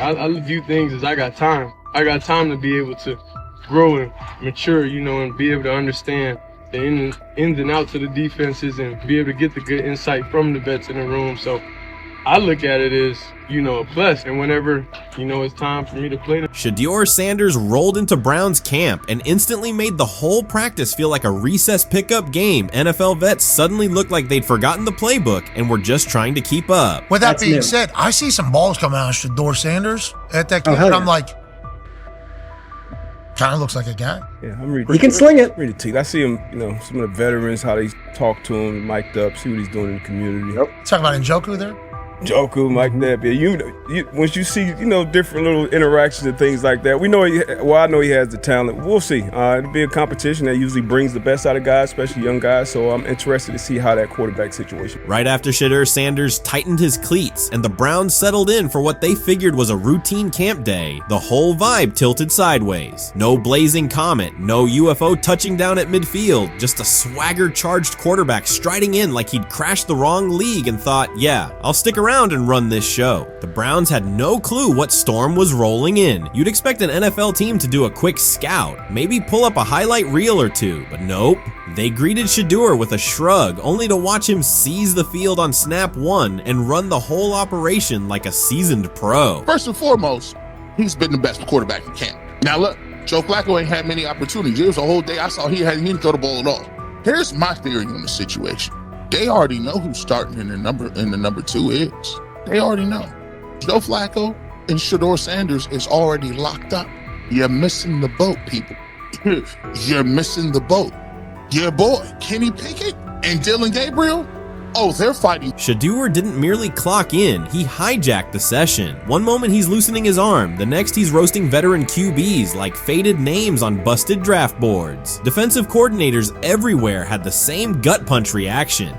I view things as I got time. I got time to be able to grow and mature, and be able to understand the ins and outs of the defenses and be able to get the good insight from the vets in the room. So I look at it as, a plus. And whenever, it's time for me to play. Shedeur Sanders rolled into Browns camp and instantly made the whole practice feel like a recess pickup game. NFL vets suddenly looked like they'd forgotten the playbook and were just trying to keep up. With that being said, I see some balls coming out of Shedeur Sanders at that camp, and I'm like, kind of looks like a guy. Yeah, I'm reading. He can sling it. Read the team. I see him, some of the veterans, how they talk to him, mic'd up, see what he's doing in the community. Yep. Talking about Njoku there? Njoku, Mike Nebb. Yeah, once you see, different little interactions and things like that, I know he has the talent. We'll see. It'll be a competition that usually brings the best out of guys, especially young guys. So I'm interested to see how that quarterback situation. Right after Shedeur Sanders tightened his cleats and the Browns settled in for what they figured was a routine camp day, the whole vibe tilted sideways. No blazing comet, no UFO touching down at midfield, just a swagger-charged quarterback striding in like he'd crashed the wrong league and thought, yeah, I'll stick around and run this show. The Browns had no clue what storm was rolling in. You'd expect an NFL team to do a quick scout, maybe pull up a highlight reel or two, but nope. They greeted Shedeur with a shrug, only to watch him seize the field on snap one and run the whole operation like a seasoned pro. First and foremost, he's been the best quarterback in camp. Now look, Joe Flacco ain't had many opportunities. There was a whole day I saw he didn't throw the ball at all. Here's my theory on the situation. They already know who's starting in the number 2 is. They already know. Joe Flacco and Shedeur Sanders is already locked up. You're missing the boat, people. You're missing the boat. Your boy, Kenny Pickett and Dylan Gabriel, they're fighting. Shedeur didn't merely clock in, he hijacked the session. One moment he's loosening his arm, the next he's roasting veteran QBs like faded names on busted draft boards. Defensive coordinators everywhere had the same gut punch reaction.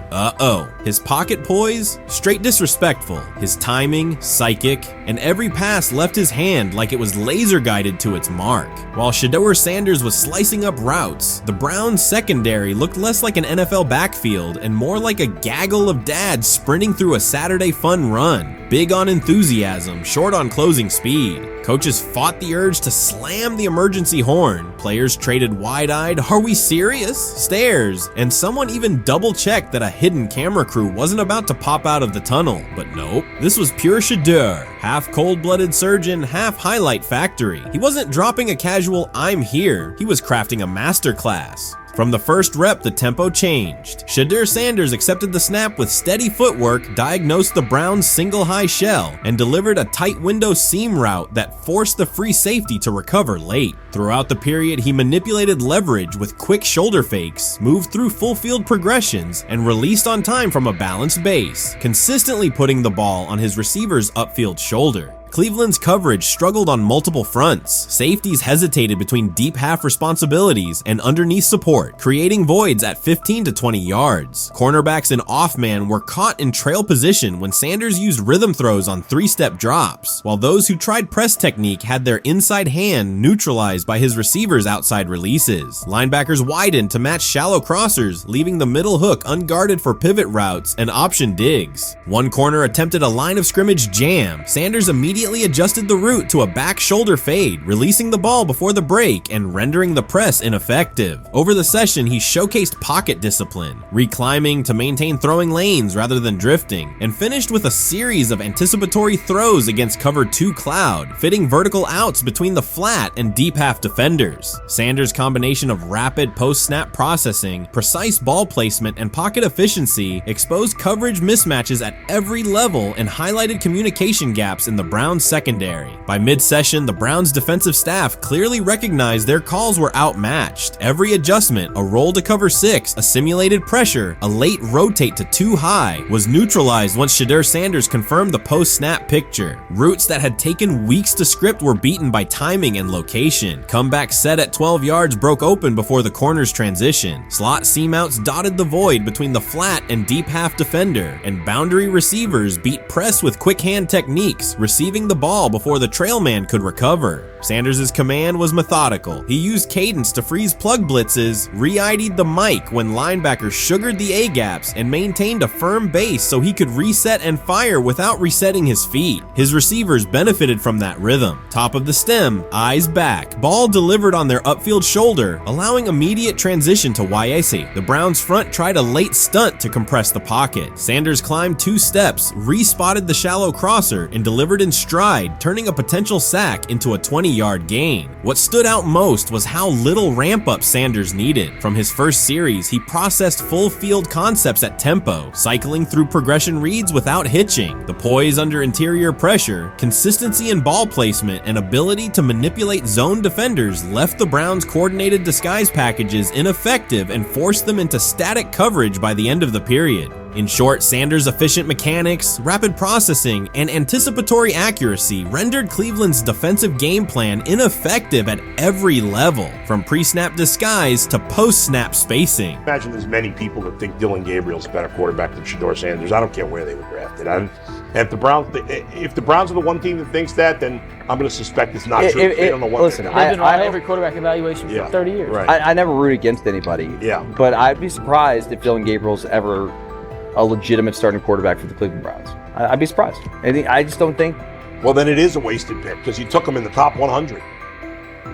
His pocket poise? Straight disrespectful. His timing? Psychic. And every pass left his hand like it was laser guided to its mark. While Shedeur Sanders was slicing up routes, the Browns secondary looked less like an NFL backfield and more like a gaggle of dads sprinting through a Saturday fun run. Big on enthusiasm, short on closing speed. Coaches fought the urge to slam the emergency horn. Players traded wide-eyed, "Are we serious?" stares, and someone even double-checked that a hidden camera crew wasn't about to pop out of the tunnel. But nope, this was pure Shedeur. Half cold-blooded surgeon, half highlight factory. He wasn't dropping a casual "I'm here," he was crafting a masterclass. From the first rep, the tempo changed. Shedeur Sanders accepted the snap with steady footwork, diagnosed the Browns' single high shell, and delivered a tight window seam route that forced the free safety to recover late. Throughout the period, he manipulated leverage with quick shoulder fakes, moved through full field progressions, and released on time from a balanced base, consistently putting the ball on his receiver's upfield shoulder. Cleveland's coverage struggled on multiple fronts. Safeties hesitated between deep half responsibilities and underneath support, creating voids at 15 to 20 yards. Cornerbacks and off-man were caught in trail position when Sanders used rhythm throws on 3-step drops, while those who tried press technique had their inside hand neutralized by his receivers' outside releases. Linebackers widened to match shallow crossers, leaving the middle hook unguarded for pivot routes and option digs. One corner attempted a line of scrimmage jam. Sanders immediately adjusted the route to a back shoulder fade, releasing the ball before the break and rendering the press ineffective. Over the session, he showcased pocket discipline, reclimbing to maintain throwing lanes rather than drifting, and finished with a series of anticipatory throws against cover 2 cloud, fitting vertical outs between the flat and deep half defenders. Sanders' combination of rapid post-snap processing, precise ball placement, and pocket efficiency exposed coverage mismatches at every level and highlighted communication gaps in the Browns secondary. By mid-session, the Browns defensive staff clearly recognized their calls were outmatched. Every adjustment, a roll to cover 6, a simulated pressure, a late rotate to 2 high, was neutralized once Shedeur Sanders confirmed the post-snap picture. Routes that had taken weeks to script were beaten by timing and location. Comeback set at 12 yards broke open before the corner's transition. Slot seam-outs dotted the void between the flat and deep half defender, and boundary receivers beat press with quick hand techniques, receiving distributing the ball before the trail man could recover. Sanders' command was methodical. He used cadence to freeze plug blitzes, re-ID'd the mic when linebackers sugared the A-gaps, and maintained a firm base so he could reset and fire without resetting his feet. His receivers benefited from that rhythm. Top of the stem, eyes back. Ball delivered on their upfield shoulder, allowing immediate transition to YAC. The Browns front tried a late stunt to compress the pocket. Sanders climbed 2 steps, re-spotted the shallow crosser, and delivered in stride, turning a potential sack into a 20-yard gain. What stood out most was how little ramp-up Sanders needed. From his first series, he processed full field concepts at tempo, cycling through progression reads without hitching. The poise under interior pressure, consistency in ball placement, and ability to manipulate zone defenders left the Browns' coordinated disguise packages ineffective and forced them into static coverage by the end of the period. In short, Sanders' efficient mechanics, rapid processing, and anticipatory accuracy rendered Cleveland's defensive game plan ineffective at every level, from pre-snap disguise to post-snap spacing. Imagine there's many people that think Dylan Gabriel's a better quarterback than Shedeur Sanders. I don't care where they were drafted. If the Browns are the one team that thinks that, then I'm going to suspect it's not true. They don't know what listen, they're they've been on every quarterback evaluation for 30 years. Right. I never root against anybody. Yeah. But I'd be surprised if Dylan Gabriel's ever a legitimate starting quarterback for the Cleveland Browns. I'd be surprised. I just don't think. Well, then it is a wasted pick because you took him in the top 100.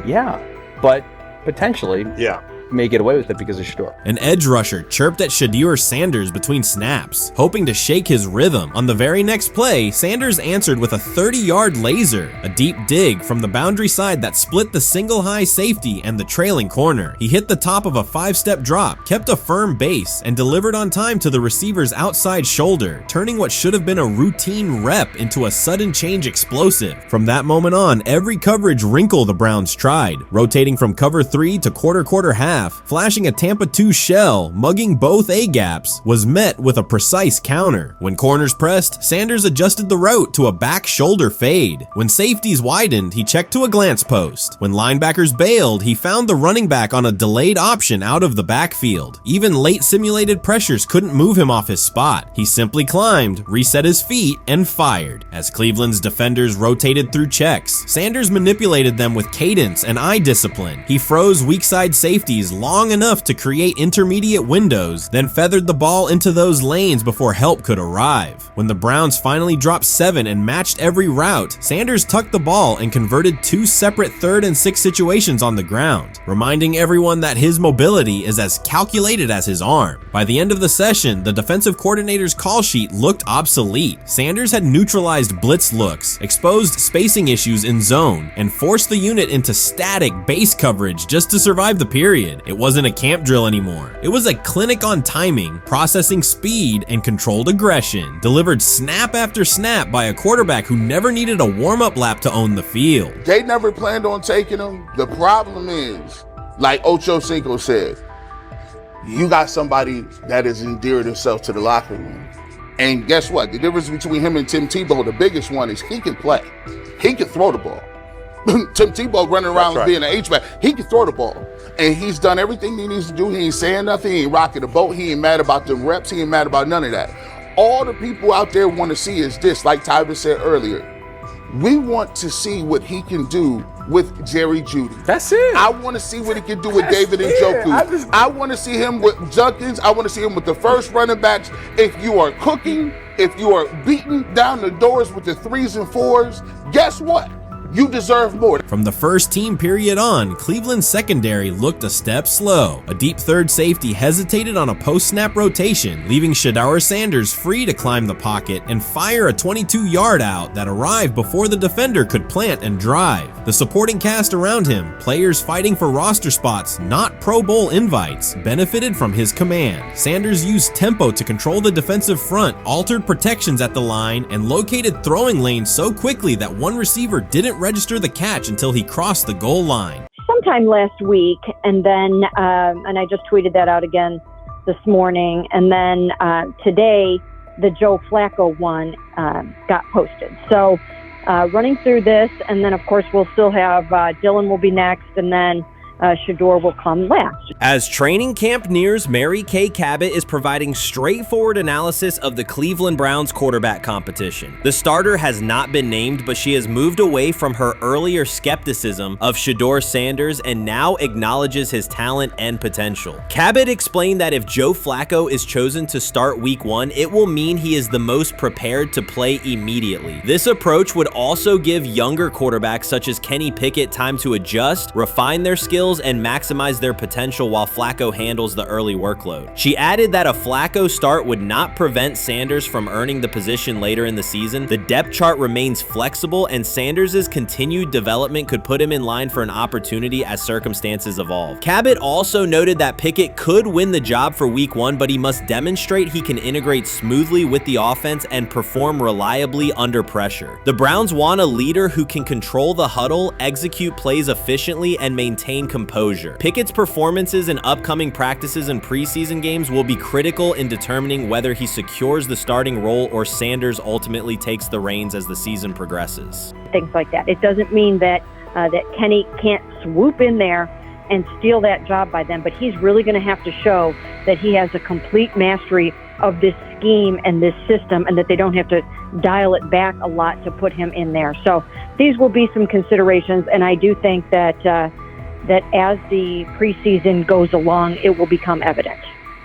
Yeah, but potentially. Yeah. May get away with it because of Shedeur. An edge rusher chirped at Shedeur Sanders between snaps, hoping to shake his rhythm. On the very next play, Sanders answered with a 30-yard laser, a deep dig from the boundary side that split the single high safety and the trailing corner. He hit the top of a 5-step drop, kept a firm base, and delivered on time to the receiver's outside shoulder, turning what should have been a routine rep into a sudden change explosive. From that moment on, every coverage wrinkle the Browns tried, rotating from cover 3 to quarter half, flashing a Tampa 2 shell, mugging both A-gaps, was met with a precise counter. When corners pressed, Sanders adjusted the route to a back shoulder fade. When safeties widened, he checked to a glance post. When linebackers bailed, he found the running back on a delayed option out of the backfield. Even late simulated pressures couldn't move him off his spot. He simply climbed, reset his feet, and fired. As Cleveland's defenders rotated through checks, Sanders manipulated them with cadence and eye discipline. He froze weak side safeties long enough to create intermediate windows, then feathered the ball into those lanes before help could arrive. When the Browns finally dropped 7 and matched every route, Sanders tucked the ball and converted 2 separate 3rd and 6 situations on the ground, reminding everyone that his mobility is as calculated as his arm. By the end of the session, the defensive coordinator's call sheet looked obsolete. Sanders had neutralized blitz looks, exposed spacing issues in zone, and forced the unit into static base coverage just to survive the period. It wasn't a camp drill anymore. It was a clinic on timing, processing speed, and controlled aggression, delivered snap after snap by a quarterback who never needed a warm-up lap to own the field. They never planned on taking him. The problem is, like Ocho Cinco said, you got somebody that has endeared himself to the locker room. And guess what? The difference between him and Tim Tebow, the biggest one, is he can play. He can throw the ball. Tim Tebow running around being an H-back. He can throw the ball. And he's done everything he needs to do. He ain't saying nothing. He ain't rocking the boat. He ain't mad about the reps. He ain't mad about none of that. All the people out there want to see is this, like Tyler said earlier. We want to see what he can do with Jerry Jeudy. That's it. I want to see what he can do with David Njoku. I want to see him with Junkins. I want to see him with the first running backs. If you are cooking, if you are beating down the doors with the 3s and 4s, guess what? You deserve more. From the first team period on, Cleveland's secondary looked a step slow. A deep third safety hesitated on a post-snap rotation, leaving Shedeur Sanders free to climb the pocket and fire a 22-yard out that arrived before the defender could plant and drive. The supporting cast around him, players fighting for roster spots, not Pro Bowl invites, benefited from his command. Sanders used tempo to control the defensive front, altered protections at the line, and located throwing lanes so quickly that one receiver didn't register the catch until he crossed the goal line. Sometime last week, and then and I just tweeted that out again this morning, and then today the Joe Flacco one got posted. So running through this, and then of course we'll still have Dylan will be next, and then Shedeur will come last. As training camp nears, Mary Kay Cabot is providing straightforward analysis of the Cleveland Browns quarterback competition. The starter has not been named, but she has moved away from her earlier skepticism of Shedeur Sanders and now acknowledges his talent and potential. Cabot explained that if Joe Flacco is chosen to start week 1, it will mean he is the most prepared to play immediately. This approach would also give younger quarterbacks such as Kenny Pickett time to adjust, refine their skills, and maximize their potential while Flacco handles the early workload. She added that a Flacco start would not prevent Sanders from earning the position later in the season. The depth chart remains flexible, and Sanders' continued development could put him in line for an opportunity as circumstances evolve. Cabot also noted that Pickett could win the job for week 1, but he must demonstrate he can integrate smoothly with the offense and perform reliably under pressure. The Browns want a leader who can control the huddle, execute plays efficiently, and maintain composure. Pickett's performances in upcoming practices and preseason games will be critical in determining whether he secures the starting role or Sanders ultimately takes the reins as the season progresses. Things like that. It doesn't mean that that Kenny can't swoop in there and steal that job by them, but he's really going to have to show that he has a complete mastery of this scheme and this system, and that they don't have to dial it back a lot to put him in there. So these will be some considerations, and I do think that that as the preseason goes along, it will become evident.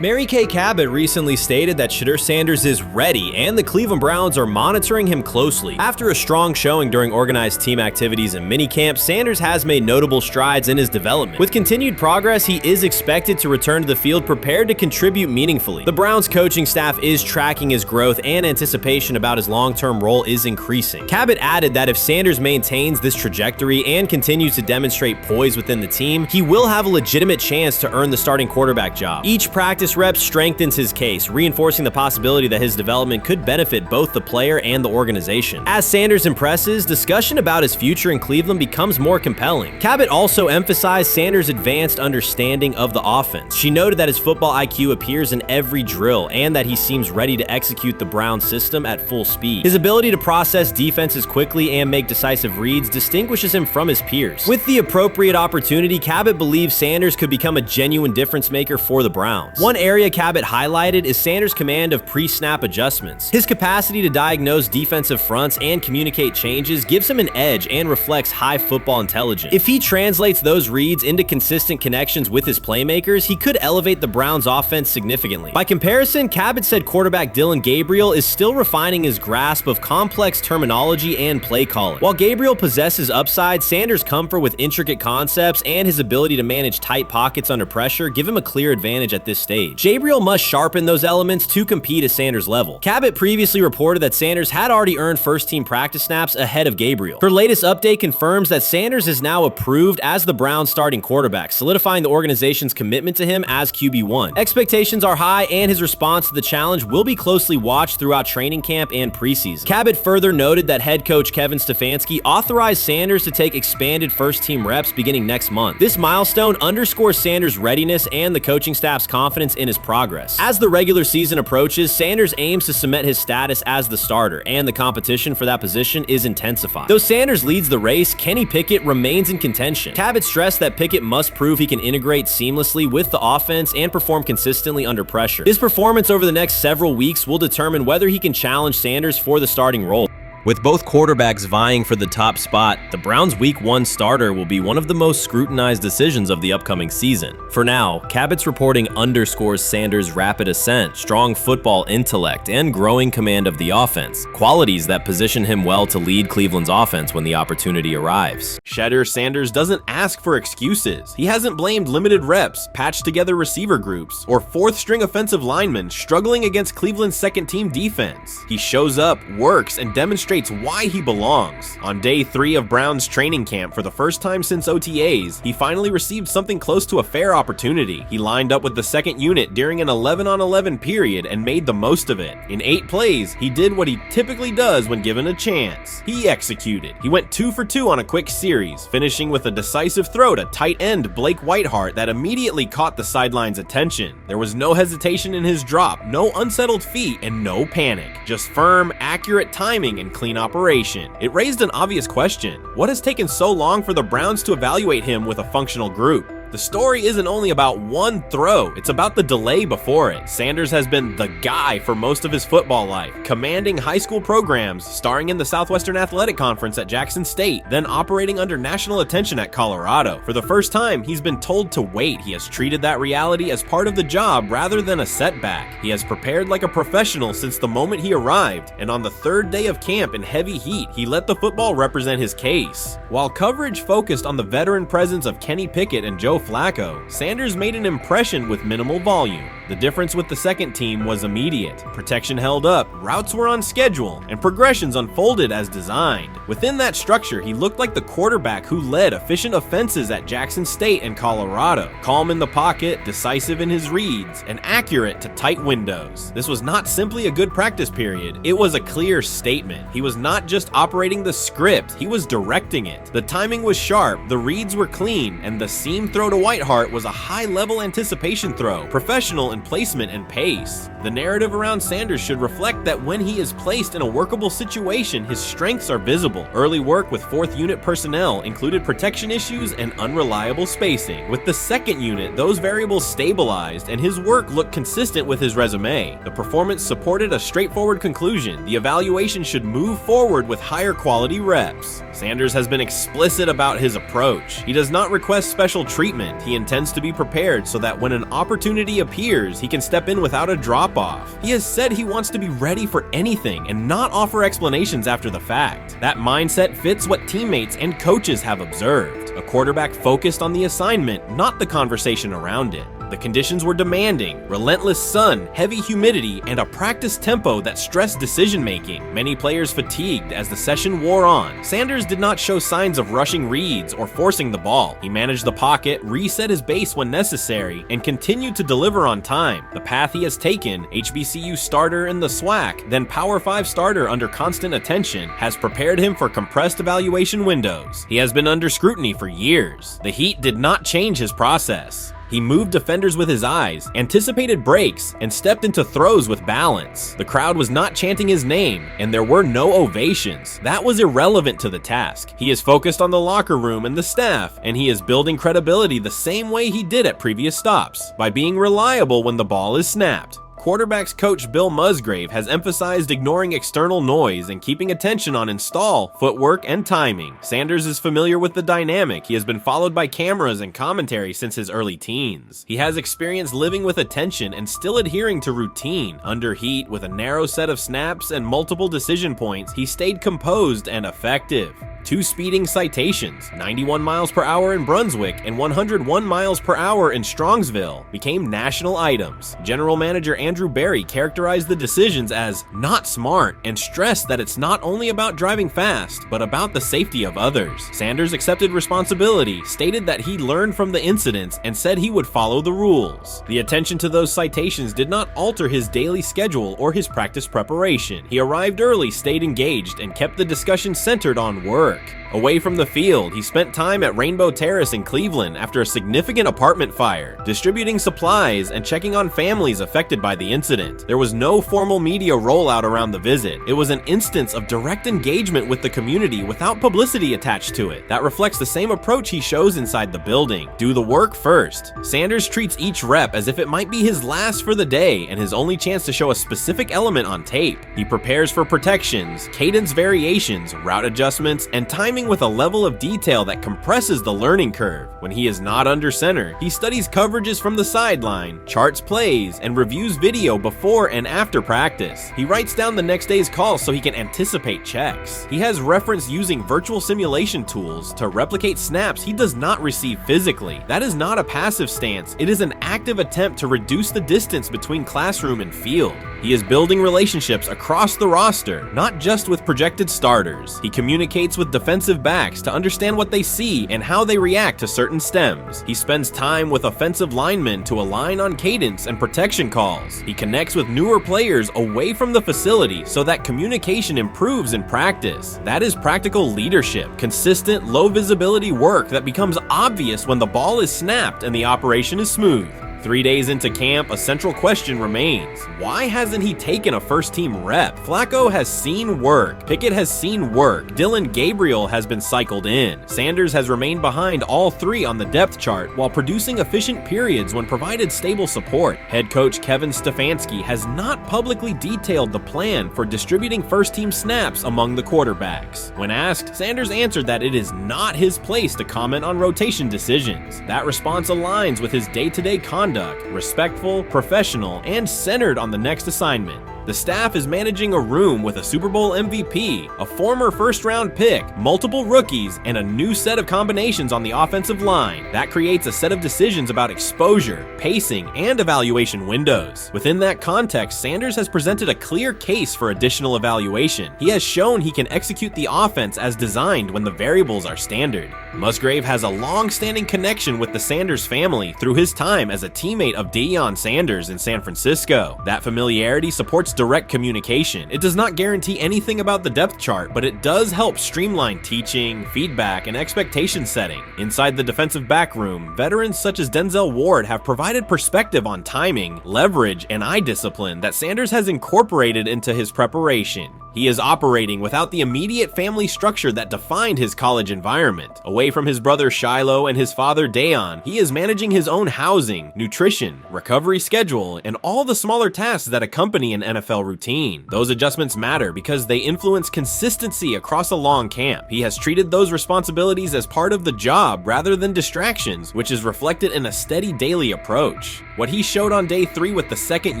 Mary Kay Cabot recently stated that Shedeur Sanders is ready and the Cleveland Browns are monitoring him closely. After a strong showing during organized team activities and minicamp, Sanders has made notable strides in his development. With continued progress, he is expected to return to the field prepared to contribute meaningfully. The Browns coaching staff is tracking his growth, and anticipation about his long-term role is increasing. Cabot added that if Sanders maintains this trajectory and continues to demonstrate poise within the team, he will have a legitimate chance to earn the starting quarterback job. Each practice rep strengthens his case, reinforcing the possibility that his development could benefit both the player and the organization. As Sanders impresses, discussion about his future in Cleveland becomes more compelling. Cabot also emphasized Sanders' advanced understanding of the offense. She noted that his football IQ appears in every drill and that he seems ready to execute the Browns system at full speed. His ability to process defenses quickly and make decisive reads distinguishes him from his peers. With the appropriate opportunity, Cabot believes Sanders could become a genuine difference maker for the Browns. One area Cabot highlighted is Sanders' command of pre-snap adjustments. His capacity to diagnose defensive fronts and communicate changes gives him an edge and reflects high football intelligence. If he translates those reads into consistent connections with his playmakers, he could elevate the Browns' offense significantly. By comparison, Cabot said quarterback Dillon Gabriel is still refining his grasp of complex terminology and play calling. While Gabriel possesses upside, Sanders' comfort with intricate concepts and his ability to manage tight pockets under pressure give him a clear advantage at this stage. Gabriel must sharpen those elements to compete at Sanders' level. Cabot previously reported that Sanders had already earned first-team practice snaps ahead of Gabriel. Her latest update confirms that Sanders is now approved as the Browns' starting quarterback, solidifying the organization's commitment to him as QB1. Expectations are high, and his response to the challenge will be closely watched throughout training camp and preseason. Cabot further noted that head coach Kevin Stefanski authorized Sanders to take expanded first-team reps beginning next month. This milestone underscores Sanders' readiness and the coaching staff's confidence in his progress. As the regular season approaches, Sanders aims to cement his status as the starter, and the competition for that position is intensified. Though Sanders leads the race, Kenny Pickett remains in contention. Cabot stressed that Pickett must prove he can integrate seamlessly with the offense and perform consistently under pressure. His performance over the next several weeks will determine whether he can challenge Sanders for the starting role. With both quarterbacks vying for the top spot, the Browns' Week 1 starter will be one of the most scrutinized decisions of the upcoming season. For now, Cabot's reporting underscores Sanders' rapid ascent, strong football intellect, and growing command of the offense, qualities that position him well to lead Cleveland's offense when the opportunity arrives. Shedeur Sanders doesn't ask for excuses. He hasn't blamed limited reps, patched together receiver groups, or fourth-string offensive linemen struggling against Cleveland's second-team defense. He shows up, works, and demonstrates why he belongs. On day 3 of Browns training camp, for the first time since OTAs, he finally received something close to a fair opportunity. He lined up with the second unit during an 11-on-11 period and made the most of it. In 8 plays, he did what he typically does when given a chance. He executed. He went 2 for 2 on a quick series, finishing with a decisive throw to tight end Blake Whiteheart that immediately caught the sideline's attention. There was no hesitation in his drop, no unsettled feet, and no panic. Just firm, accurate timing and clean operation. It raised an obvious question. What has taken so long for the Browns to evaluate him with a functional group? The story isn't only about one throw, it's about the delay before it. Sanders has been the guy for most of his football life, commanding high school programs, starring in the Southwestern Athletic Conference at Jackson State, then operating under national attention at Colorado. For the first time, he's been told to wait. He has treated that reality as part of the job rather than a setback. He has prepared like a professional since the moment he arrived, and on the third day of camp in heavy heat, he let the football represent his case. While coverage focused on the veteran presence of Kenny Pickett and Joe Flacco, Sanders made an impression with minimal volume. The difference with the second team was immediate. Protection held up, routes were on schedule, and progressions unfolded as designed. Within that structure, he looked like the quarterback who led efficient offenses at Jackson State and Colorado. Calm in the pocket, decisive in his reads, and accurate to tight windows. This was not simply a good practice period, it was a clear statement. He was not just operating the script, he was directing it. The timing was sharp, the reads were clean, and the seam throw to Whiteheart was a high-level anticipation throw, professional in placement and pace. The narrative around Sanders should reflect that when he is placed in a workable situation, his strengths are visible. Early work with 4th unit personnel included protection issues and unreliable spacing. With the 2nd unit, those variables stabilized and his work looked consistent with his resume. The performance supported a straightforward conclusion. The evaluation should move forward with higher quality reps. Sanders has been explicit about his approach. He does not request special treatment. He intends to be prepared so that when an opportunity appears, he can step in without a drop-off. He has said he wants to be ready for anything and not offer explanations after the fact. That mindset fits what teammates and coaches have observed. A quarterback focused on the assignment, not the conversation around it. The conditions were demanding: relentless sun, heavy humidity, and a practice tempo that stressed decision-making. Many players fatigued as the session wore on. Sanders did not show signs of rushing reads or forcing the ball. He managed the pocket, reset his base when necessary, and continued to deliver on time. The path he has taken, HBCU starter in the SWAC, then Power 5 starter under constant attention, has prepared him for compressed evaluation windows. He has been under scrutiny for years. The heat did not change his process. He moved defenders with his eyes, anticipated breaks, and stepped into throws with balance. The crowd was not chanting his name, and there were no ovations. That was irrelevant to the task. He is focused on the locker room and the staff, and he is building credibility the same way he did at previous stops, by being reliable when the ball is snapped. Quarterbacks coach Bill Musgrave has emphasized ignoring external noise and keeping attention on install, footwork, and timing. Sanders is familiar with the dynamic. He has been followed by cameras and commentary since his early teens. He has experience living with attention and still adhering to routine. Under heat, with a narrow set of snaps and multiple decision points, he stayed composed and effective. 2 speeding citations, 91 miles per hour in Brunswick and 101 miles per hour in Strongsville, became national items. General Manager Andrew Berry characterized the decisions as not smart and stressed that it's not only about driving fast, but about the safety of others. Sanders accepted responsibility, stated that he learned from the incidents, and said he would follow the rules. The attention to those citations did not alter his daily schedule or his practice preparation. He arrived early, stayed engaged, and kept the discussion centered on work. Away from the field, he spent time at Rainbow Terrace in Cleveland after a significant apartment fire, distributing supplies and checking on families affected by the incident. There was no formal media rollout around the visit. It was an instance of direct engagement with the community without publicity attached to it. That reflects the same approach he shows inside the building. Do the work first. Sanders treats each rep as if it might be his last for the day and his only chance to show a specific element on tape. He prepares for protections, cadence variations, route adjustments, and timing with a level of detail that compresses the learning curve. When he is not under center, he studies coverages from the sideline, charts plays, and reviews video before and after practice. He writes down the next day's calls so he can anticipate checks. He has reference using virtual simulation tools to replicate snaps he does not receive physically. That is not a passive stance, it is an active attempt to reduce the distance between classroom and field. He is building relationships across the roster, not just with projected starters. He communicates with defensive backs to understand what they see and how they react to certain stems. He spends time with offensive linemen to align on cadence and protection calls. He connects with newer players away from the facility so that communication improves in practice. That is practical leadership, consistent, low visibility work that becomes obvious when the ball is snapped and the operation is smooth. 3 days into camp, a central question remains. Why hasn't he taken a first-team rep? Flacco has seen work. Pickett has seen work. Dillon Gabriel has been cycled in. Sanders has remained behind all three on the depth chart while producing efficient periods when provided stable support. Head coach Kevin Stefanski has not publicly detailed the plan for distributing first-team snaps among the quarterbacks. When asked, Sanders answered that it is not his place to comment on rotation decisions. That response aligns with his day-to-day conduct, respectful, professional, and centered on the next assignment. The staff is managing a room with a Super Bowl MVP, a former first-round pick, multiple rookies, and a new set of combinations on the offensive line. That creates a set of decisions about exposure, pacing, and evaluation windows. Within that context, Sanders has presented a clear case for additional evaluation. He has shown he can execute the offense as designed when the variables are standard. Musgrave has a long-standing connection with the Sanders family through his time as a teammate of Deion Sanders in San Francisco. That familiarity supports direct communication. It does not guarantee anything about the depth chart, but it does help streamline teaching, feedback, and expectation setting. Inside the defensive back room, veterans such as Denzel Ward have provided perspective on timing, leverage, and eye discipline that Sanders has incorporated into his preparation. He is operating without the immediate family structure that defined his college environment. Away from his brother Shiloh and his father Deion, he is managing his own housing, nutrition, recovery schedule, and all the smaller tasks that accompany an NFL routine. Those adjustments matter because they influence consistency across a long camp. He has treated those responsibilities as part of the job rather than distractions, which is reflected in a steady daily approach. What he showed on day 3 with the second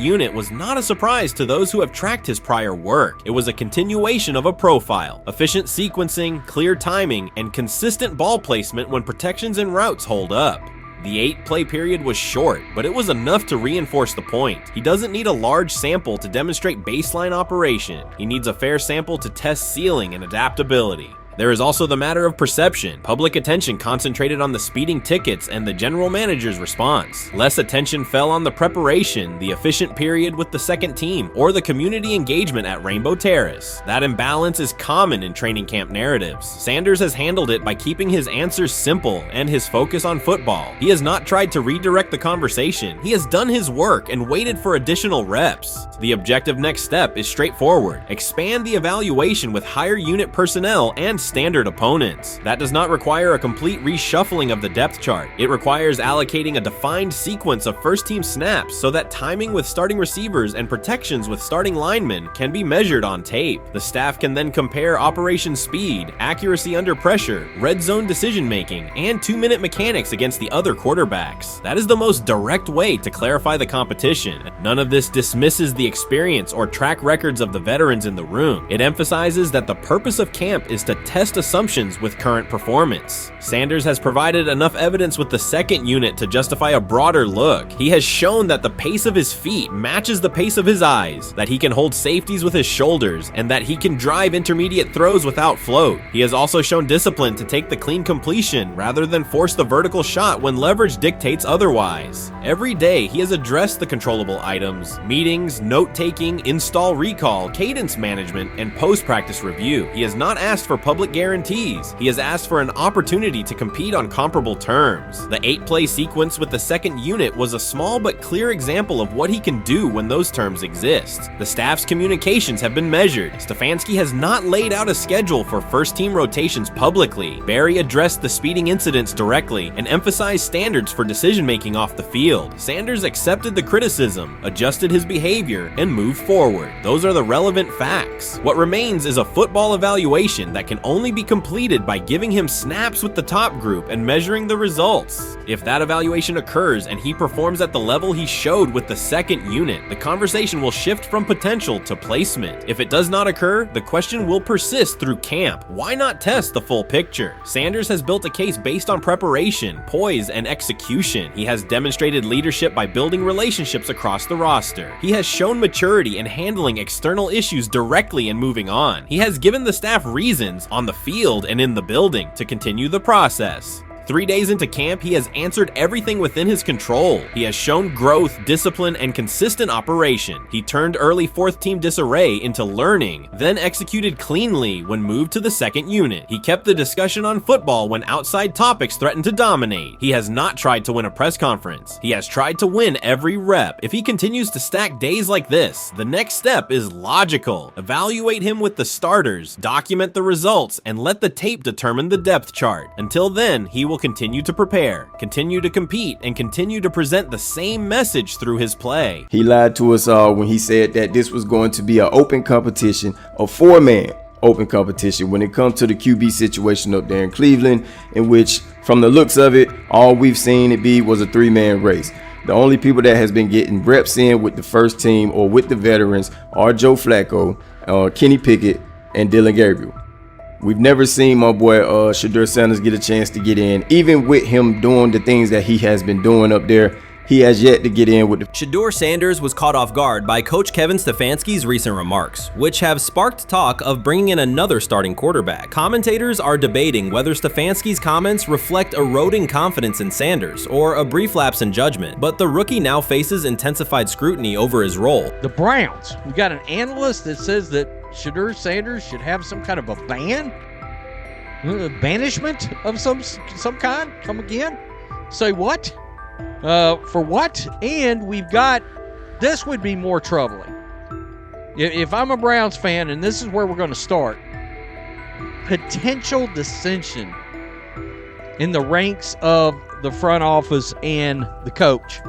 unit was not a surprise to those who have tracked his prior work. It was a continuation of a profile: efficient sequencing, clear timing, and consistent ball placement when protections and routes hold up. The 8-play period was short, but it was enough to reinforce the point. He doesn't need a large sample to demonstrate baseline operation. He needs a fair sample to test ceiling and adaptability. There is also the matter of perception. Public attention concentrated on the speeding tickets and the general manager's response. Less attention fell on the preparation, the efficient period with the second team, or the community engagement at Rainbow Terrace. That imbalance is common in training camp narratives. Sanders has handled it by keeping his answers simple and his focus on football. He has not tried to redirect the conversation. He has done his work and waited for additional reps. The objective next step is straightforward: expand the evaluation with higher unit personnel and standard opponents. That does not require a complete reshuffling of the depth chart. It requires allocating a defined sequence of first-team snaps so that timing with starting receivers and protections with starting linemen can be measured on tape. The staff can then compare operation speed, accuracy under pressure, red zone decision-making, and 2-minute mechanics against the other quarterbacks. That is the most direct way to clarify the competition. None of this dismisses the experience or track records of the veterans in the room. It emphasizes that the purpose of camp is to test assumptions with current performance. Sanders has provided enough evidence with the second unit to justify a broader look. He has shown that the pace of his feet matches the pace of his eyes, that he can hold safeties with his shoulders, and that he can drive intermediate throws without float. He has also shown discipline to take the clean completion rather than force the vertical shot when leverage dictates otherwise. Every day, he has addressed the controllable items: meetings, note-taking, install recall, cadence management, and post-practice review. He has not asked for public guarantees. He has asked for an opportunity to compete on comparable terms. The 8-play sequence with the second unit was a small but clear example of what he can do when those terms exist. The staff's communications have been measured. Stefanski has not laid out a schedule for first-team rotations publicly. Barry addressed the speeding incidents directly and emphasized standards for decision-making off the field. Sanders accepted the criticism, adjusted his behavior, and moved forward. Those are the relevant facts. What remains is a football evaluation that can only be completed by giving him snaps with the top group and measuring the results. If that evaluation occurs and he performs at the level he showed with the second unit, the conversation will shift from potential to placement. If it does not occur, the question will persist through camp. Why not test the full picture? Sanders has built a case based on preparation, poise, and execution. He has demonstrated leadership by building relationships across the roster. He has shown maturity in handling external issues directly and moving on. He has given the staff reasons on the field and in the building to continue the process. 3 days into camp, he has answered everything within his control. He has shown growth, discipline, and consistent operation. He turned early fourth-team disarray into learning, then executed cleanly when moved to the second unit. He kept the discussion on football when outside topics threatened to dominate. He has not tried to win a press conference. He has tried to win every rep. If he continues to stack days like this, the next step is logical. Evaluate him with the starters, document the results, and let the tape determine the depth chart. Until then, he will continue to prepare, continue to compete, and continue to present the same message through his play. He lied to us all when he said that this was going to be an open competition, a four-man open competition when it comes to the QB situation up there in Cleveland, in which, from the looks of it, all we've seen it be was a three-man race. The only people that has been getting reps in with the first team or with the veterans are Joe Flacco, Kenny Pickett, and Dylan Gabriel. We've never seen my boy Shedeur Sanders get a chance to get in. Even with him doing the things that he has been doing up there, he has yet to get in with the... Shedeur Sanders was caught off guard by Coach Kevin Stefanski's recent remarks, which have sparked talk of bringing in another starting quarterback. Commentators are debating whether Stefanski's comments reflect eroding confidence in Sanders or a brief lapse in judgment, but the rookie now faces intensified scrutiny over his role. The Browns, we got an analyst that says that Shedeur Sanders should have some kind of a ban? Banishment of some kind? Come again? Say what? For what? And we've got, this would be more troubling. If I'm a Browns fan, and this is where we're going to start, potential dissension in the ranks of the front office and the coach.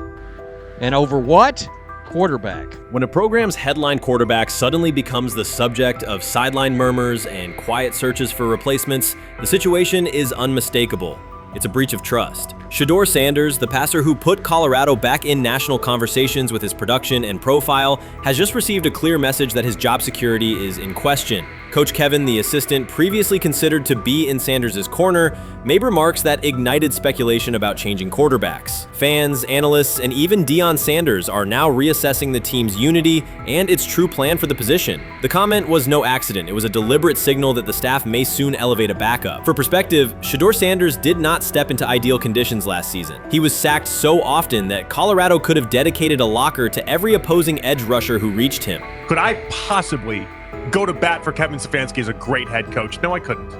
And over what? Quarterback. When a program's headline quarterback suddenly becomes the subject of sideline murmurs and quiet searches for replacements, the situation is unmistakable. It's a breach of trust. Shedeur Sanders, the passer who put Colorado back in national conversations with his production and profile, has just received a clear message that his job security is in question. Coach Kevin, the assistant previously considered to be in Sanders' corner, made remarks that ignited speculation about changing quarterbacks. Fans, analysts, and even Deion Sanders are now reassessing the team's unity and its true plan for the position. The comment was no accident. It was a deliberate signal that the staff may soon elevate a backup. For perspective, Shedeur Sanders did not step into ideal conditions last season. He was sacked so often that Colorado could have dedicated a locker to every opposing edge rusher who reached him. Could I possibly go to bat for Kevin Stefanski as a great head coach? No, I couldn't.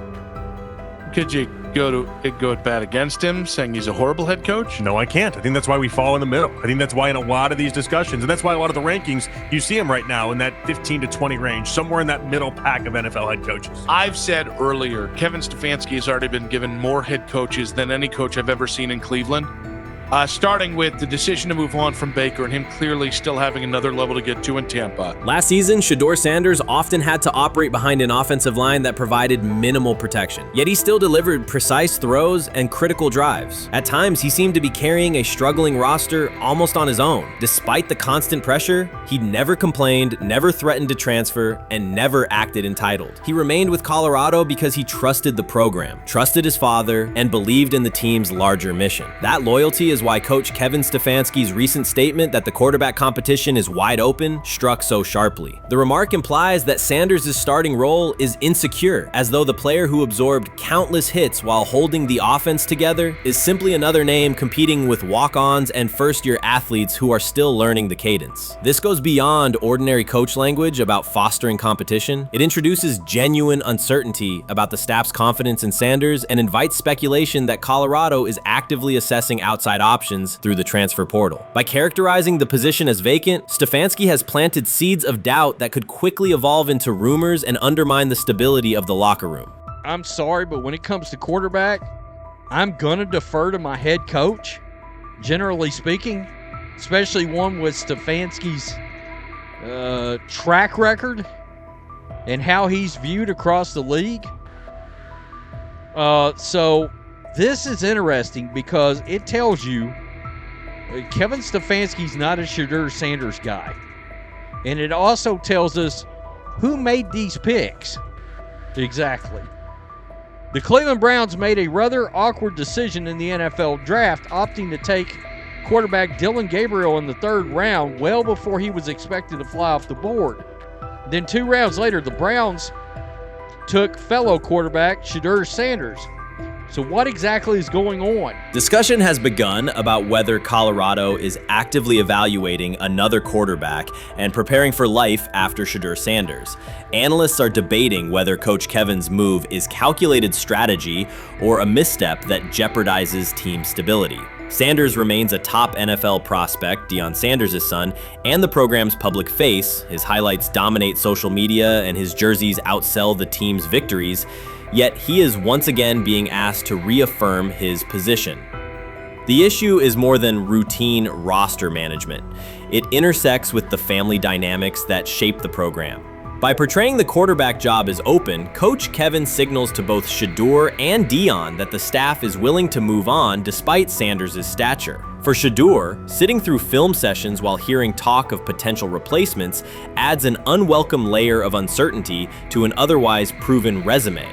Could you go at bat against him, saying he's a horrible head coach? No, I can't. I think that's why we fall in the middle. I think that's why in a lot of these discussions, and that's why a lot of the rankings, you see him right now in that 15 to 20 range, somewhere in that middle pack of NFL head coaches. I've said earlier, Kevin Stefanski has already been given more head coaches than any coach I've ever seen in Cleveland. Starting with the decision to move on from Baker and him clearly still having another level to get to in Tampa. Last season, Shedeur Sanders often had to operate behind an offensive line that provided minimal protection, yet he still delivered precise throws and critical drives. At times, he seemed to be carrying a struggling roster almost on his own. Despite the constant pressure, he never complained, never threatened to transfer, and never acted entitled. He remained with Colorado because he trusted the program, trusted his father, and believed in the team's larger mission. That loyalty is why Coach Kevin Stefanski's recent statement that the quarterback competition is wide open struck so sharply. The remark implies that Sanders' starting role is insecure, as though the player who absorbed countless hits while holding the offense together is simply another name competing with walk-ons and first-year athletes who are still learning the cadence. This goes beyond ordinary coach language about fostering competition. It introduces genuine uncertainty about the staff's confidence in Sanders and invites speculation that Colorado is actively assessing outside options through the transfer portal. By characterizing the position as vacant, Stefanski has planted seeds of doubt that could quickly evolve into rumors and undermine the stability of the locker room. I'm sorry, but when it comes to quarterback, I'm going to defer to my head coach, generally speaking, especially one with Stefanski's track record and how he's viewed across the league. So this is interesting because it tells you Kevin Stefanski's not a Shedeur Sanders guy. And it also tells us who made these picks. Exactly. The Cleveland Browns made a rather awkward decision in the NFL draft, opting to take quarterback Dylan Gabriel in the third round well before he was expected to fly off the board. Then 2 rounds later, the Browns took fellow quarterback Shedeur Sanders. So what exactly is going on? Discussion has begun about whether Colorado is actively evaluating another quarterback and preparing for life after Shedeur Sanders. Analysts are debating whether Coach Kevin's move is calculated strategy or a misstep that jeopardizes team stability. Sanders remains a top NFL prospect, Deion Sanders' son, and the program's public face. His highlights dominate social media and his jerseys outsell the team's victories, yet he is once again being asked to reaffirm his position. The issue is more than routine roster management. It intersects with the family dynamics that shape the program. By portraying the quarterback job as open, Coach Kevin signals to both Shedeur and Deion that the staff is willing to move on despite Sanders' stature. For Shedeur, sitting through film sessions while hearing talk of potential replacements adds an unwelcome layer of uncertainty to an otherwise proven resume.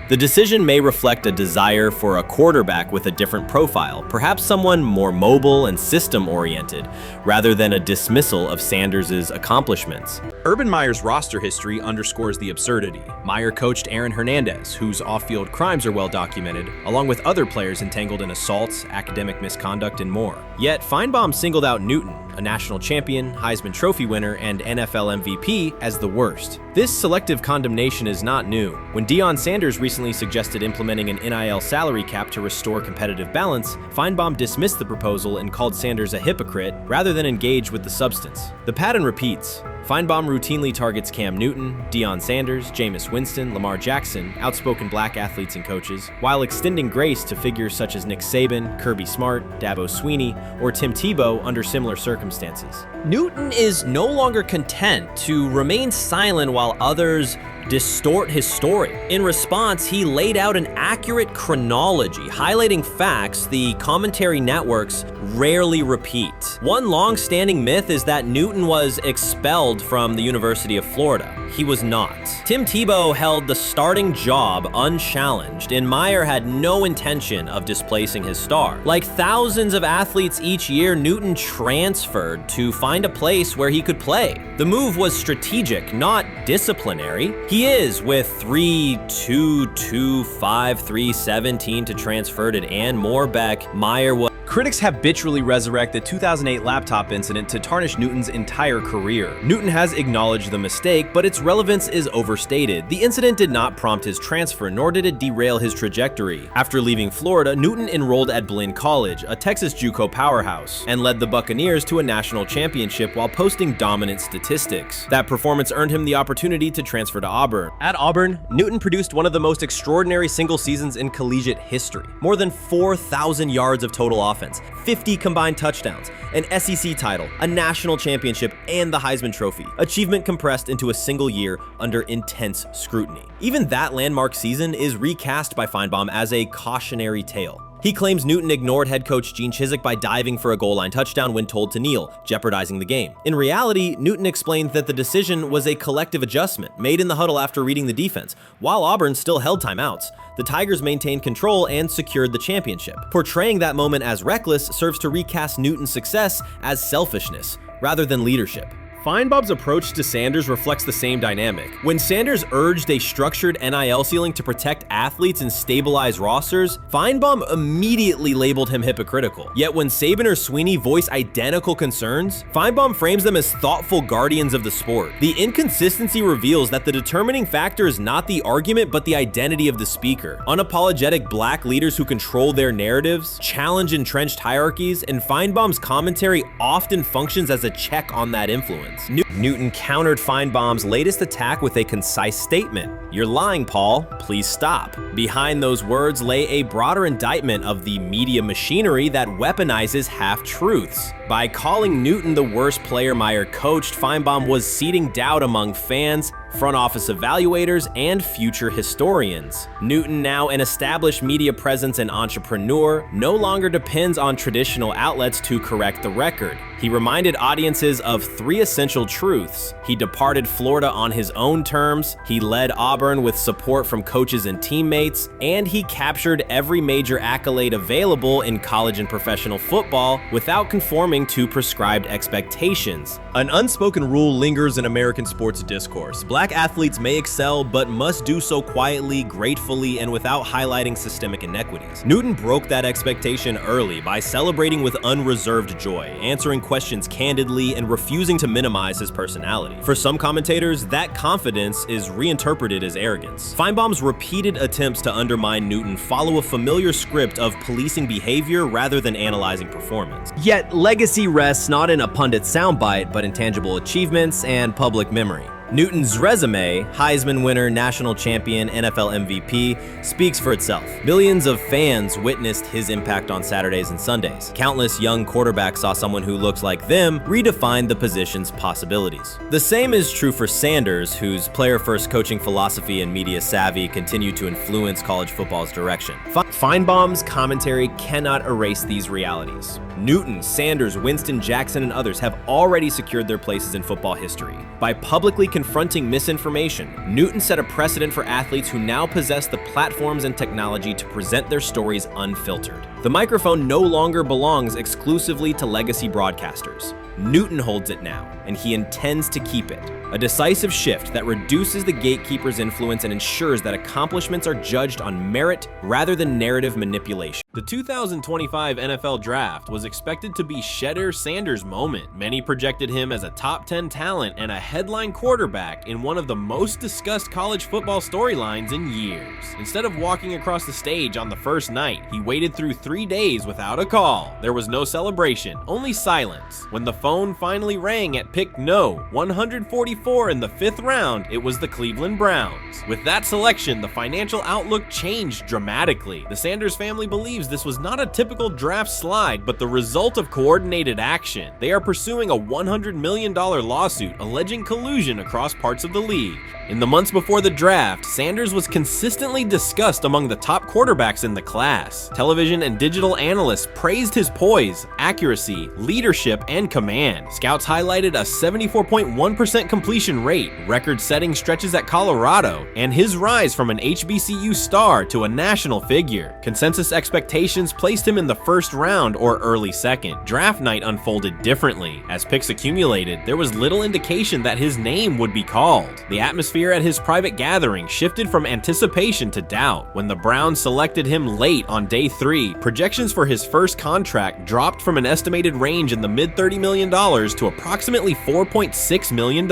The decision may reflect a desire for a quarterback with a different profile, perhaps someone more mobile and system-oriented, rather than a dismissal of Sanders' accomplishments. Urban Meyer's roster history underscores the absurdity. Meyer coached Aaron Hernandez, whose off-field crimes are well documented, along with other players entangled in assaults, academic misconduct, and more. Yet Feinbaum singled out Newton, a national champion, Heisman Trophy winner, and NFL MVP, as the worst. This selective condemnation is not new. When Deion Sanders recently suggested implementing an NIL salary cap to restore competitive balance, Feinbaum dismissed the proposal and called Sanders a hypocrite rather than engage with the substance. The pattern repeats. Feinbaum routinely targets Cam Newton, Deion Sanders, Jameis Winston, Lamar Jackson, outspoken black athletes and coaches, while extending grace to figures such as Nick Saban, Kirby Smart, Dabo Swinney, or Tim Tebow under similar circumstances. Newton is no longer content to remain silent while others distort his story. In response, he laid out an accurate chronology, highlighting facts the commentary networks rarely repeat. One long-standing myth is that Newton was expelled from the University of Florida. He was not. Tim Tebow held the starting job unchallenged, and Meyer had no intention of displacing his star. Like thousands of athletes each year, Newton transferred to find a place where he could play. The move was strategic, not disciplinary. He is with 3-2-2-5-3-17 to transfer to and Moorbeck. Meyer was. Critics habitually resurrect the 2008 laptop incident to tarnish Newton's entire career. Newton has acknowledged the mistake, but its relevance is overstated. The incident did not prompt his transfer, nor did it derail his trajectory. After leaving Florida, Newton enrolled at Blinn College, a Texas JUCO powerhouse, and led the Buccaneers to a national championship while posting dominant statistics. That performance earned him the opportunity to transfer to Auburn. At Auburn, Newton produced one of the most extraordinary single seasons in collegiate history. More than 4,000 yards of total offense, 50 combined touchdowns, an SEC title, a national championship, and the Heisman Trophy. Achievement compressed into a single year under intense scrutiny. Even that landmark season is recast by Feinbaum as a cautionary tale. He claims Newton ignored head coach Gene Chizik by diving for a goal line touchdown when told to kneel, jeopardizing the game. In reality, Newton explained that the decision was a collective adjustment made in the huddle after reading the defense, while Auburn still held timeouts. The Tigers maintained control and secured the championship. Portraying that moment as reckless serves to recast Newton's success as selfishness rather than leadership. Feinbaum's approach to Sanders reflects the same dynamic. When Sanders urged a structured NIL ceiling to protect athletes and stabilize rosters, Feinbaum immediately labeled him hypocritical. Yet when Saban or Swinney voice identical concerns, Feinbaum frames them as thoughtful guardians of the sport. The inconsistency reveals that the determining factor is not the argument but the identity of the speaker. Unapologetic black leaders who control their narratives, challenge entrenched hierarchies, and Feinbaum's commentary often functions as a check on that influence. Newton countered Feinbaum's latest attack with a concise statement. "You're lying, Paul. Please stop." Behind those words lay a broader indictment of the media machinery that weaponizes half-truths. By calling Newton the worst player Meyer coached, Feinbaum was seeding doubt among fans, front office evaluators, and future historians. Newton, now an established media presence and entrepreneur, no longer depends on traditional outlets to correct the record. He reminded audiences of three essential truths. He departed Florida on his own terms, he led Auburn with support from coaches and teammates, and he captured every major accolade available in college and professional football without conforming to prescribed expectations. An unspoken rule lingers in American sports discourse. Black athletes may excel, but must do so quietly, gratefully, and without highlighting systemic inequities. Newton broke that expectation early by celebrating with unreserved joy, answering questions candidly, and refusing to minimize his personality. For some commentators, that confidence is reinterpreted as arrogance. Feinbaum's repeated attempts to undermine Newton follow a familiar script of policing behavior rather than analyzing performance. Yet, legacy rests not in a pundit's soundbite, but in tangible achievements and public memory. Newton's resume, Heisman winner, national champion, NFL MVP, speaks for itself. Millions of fans witnessed his impact on Saturdays and Sundays. Countless young quarterbacks saw someone who looked like them redefine the position's possibilities. The same is true for Sanders, whose player-first coaching philosophy and media savvy continue to influence college football's direction. Feinbaum's commentary cannot erase these realities. Newton, Sanders, Winston, Jackson, and others have already secured their places in football history. By publicly confronting misinformation, Newton set a precedent for athletes who now possess the platforms and technology to present their stories unfiltered. The microphone no longer belongs exclusively to legacy broadcasters. Newton holds it now, and he intends to keep it. A decisive shift that reduces the gatekeeper's influence and ensures that accomplishments are judged on merit rather than narrative manipulation. The 2025 NFL Draft was expected to be Shedeur Sanders' moment. Many projected him as a top 10 talent and a headline quarterback in one of the most discussed college football storylines in years. Instead of walking across the stage on the first night, he waited through 3 days without a call. There was no celebration, only silence. When the phone finally rang at pick no. 144 in the 5th round, it was the Cleveland Browns. With that selection, the financial outlook changed dramatically. The Sanders family believes this was not a typical draft slide, but the result of coordinated action. They are pursuing a $100 million lawsuit alleging collusion across parts of the league. In the months before the draft, Sanders was consistently discussed among the top quarterbacks in the class. Television and digital analysts praised his poise, accuracy, leadership, and command. Scouts highlighted a 74.1% completion rate, record-setting stretches at Colorado, and his rise from an HBCU star to a national figure. Consensus expectations placed him in the first round or early second. Draft night unfolded differently. As picks accumulated, there was little indication that his name would be called. The atmosphere at his private gathering shifted from anticipation to doubt. When the Browns selected him late on day 3, projections for his first contract dropped from an estimated range in the mid-$30 million to approximately $4.6 million,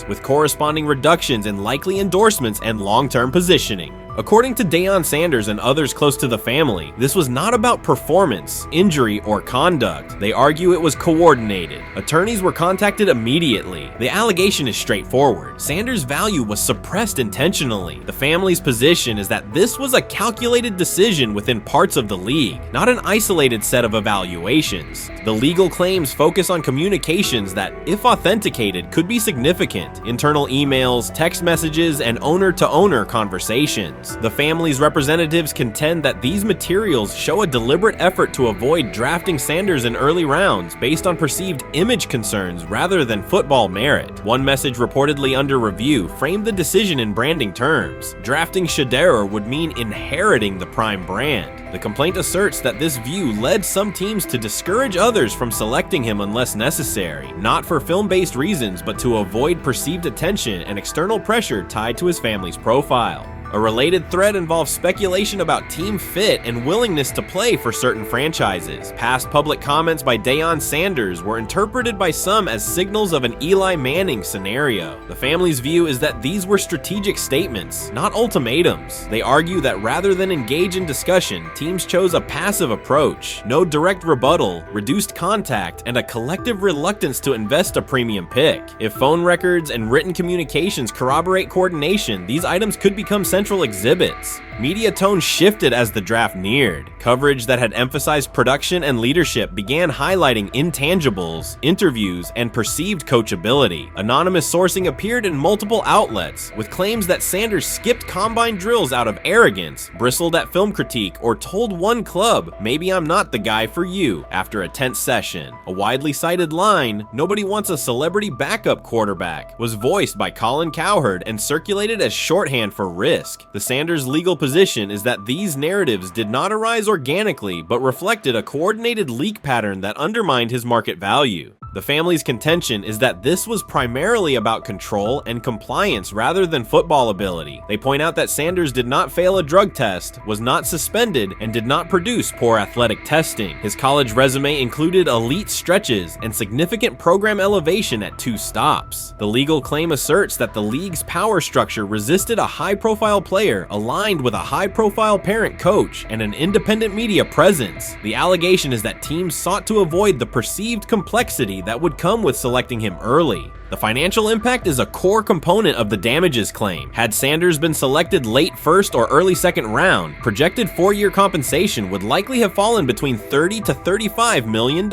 with corresponding reductions in likely endorsements and long-term positioning. According to Deion Sanders and others close to the family, this was not about performance, injury, or conduct. They argue it was coordinated. Attorneys were contacted immediately. The allegation is straightforward. Sanders' value was suppressed intentionally. The family's position is that this was a calculated decision within parts of the league, not an isolated set of evaluations. The legal claims focus on communications that, if authenticated, could be significant. Internal emails, text messages, and owner-to-owner conversations. The family's representatives contend that these materials show a deliberate effort to avoid drafting Sanders in early rounds based on perceived image concerns rather than football merit. One message reportedly under review framed the decision in branding terms. Drafting Shedeur would mean inheriting the Prime brand. The complaint asserts that this view led some teams to discourage others from selecting him unless necessary, not for film-based reasons, but to avoid perceived attention and external pressure tied to his family's profile. A related thread involves speculation about team fit and willingness to play for certain franchises. Past public comments by Deion Sanders were interpreted by some as signals of an Eli Manning scenario. The family's view is that these were strategic statements, not ultimatums. They argue that rather than engage in discussion, teams chose a passive approach, no direct rebuttal, reduced contact, and a collective reluctance to invest a premium pick. If phone records and written communications corroborate coordination, these items could become central exhibits. Media tone shifted as the draft neared. Coverage that had emphasized production and leadership began highlighting intangibles, interviews, and perceived coachability. Anonymous sourcing appeared in multiple outlets, with claims that Sanders skipped combine drills out of arrogance, bristled at film critique, or told one club, "Maybe I'm not the guy for you," after a tense session. A widely cited line, "Nobody wants a celebrity backup quarterback," was voiced by Colin Cowherd and circulated as shorthand for risk. The Sanders legal position is that these narratives did not arise organically, but reflected a coordinated leak pattern that undermined his market value. The family's contention is that this was primarily about control and compliance rather than football ability. They point out that Sanders did not fail a drug test, was not suspended, and did not produce poor athletic testing. His college resume included elite stretches and significant program elevation at 2 stops. The legal claim asserts that the league's power structure resisted a high-profile player aligned with a high-profile parent coach and an independent media presence. The allegation is that teams sought to avoid the perceived complexity that would come with selecting him early. The financial impact is a core component of the damages claim. Had Sanders been selected late first or early second round, projected 4-year compensation would likely have fallen between $30 to $35 million,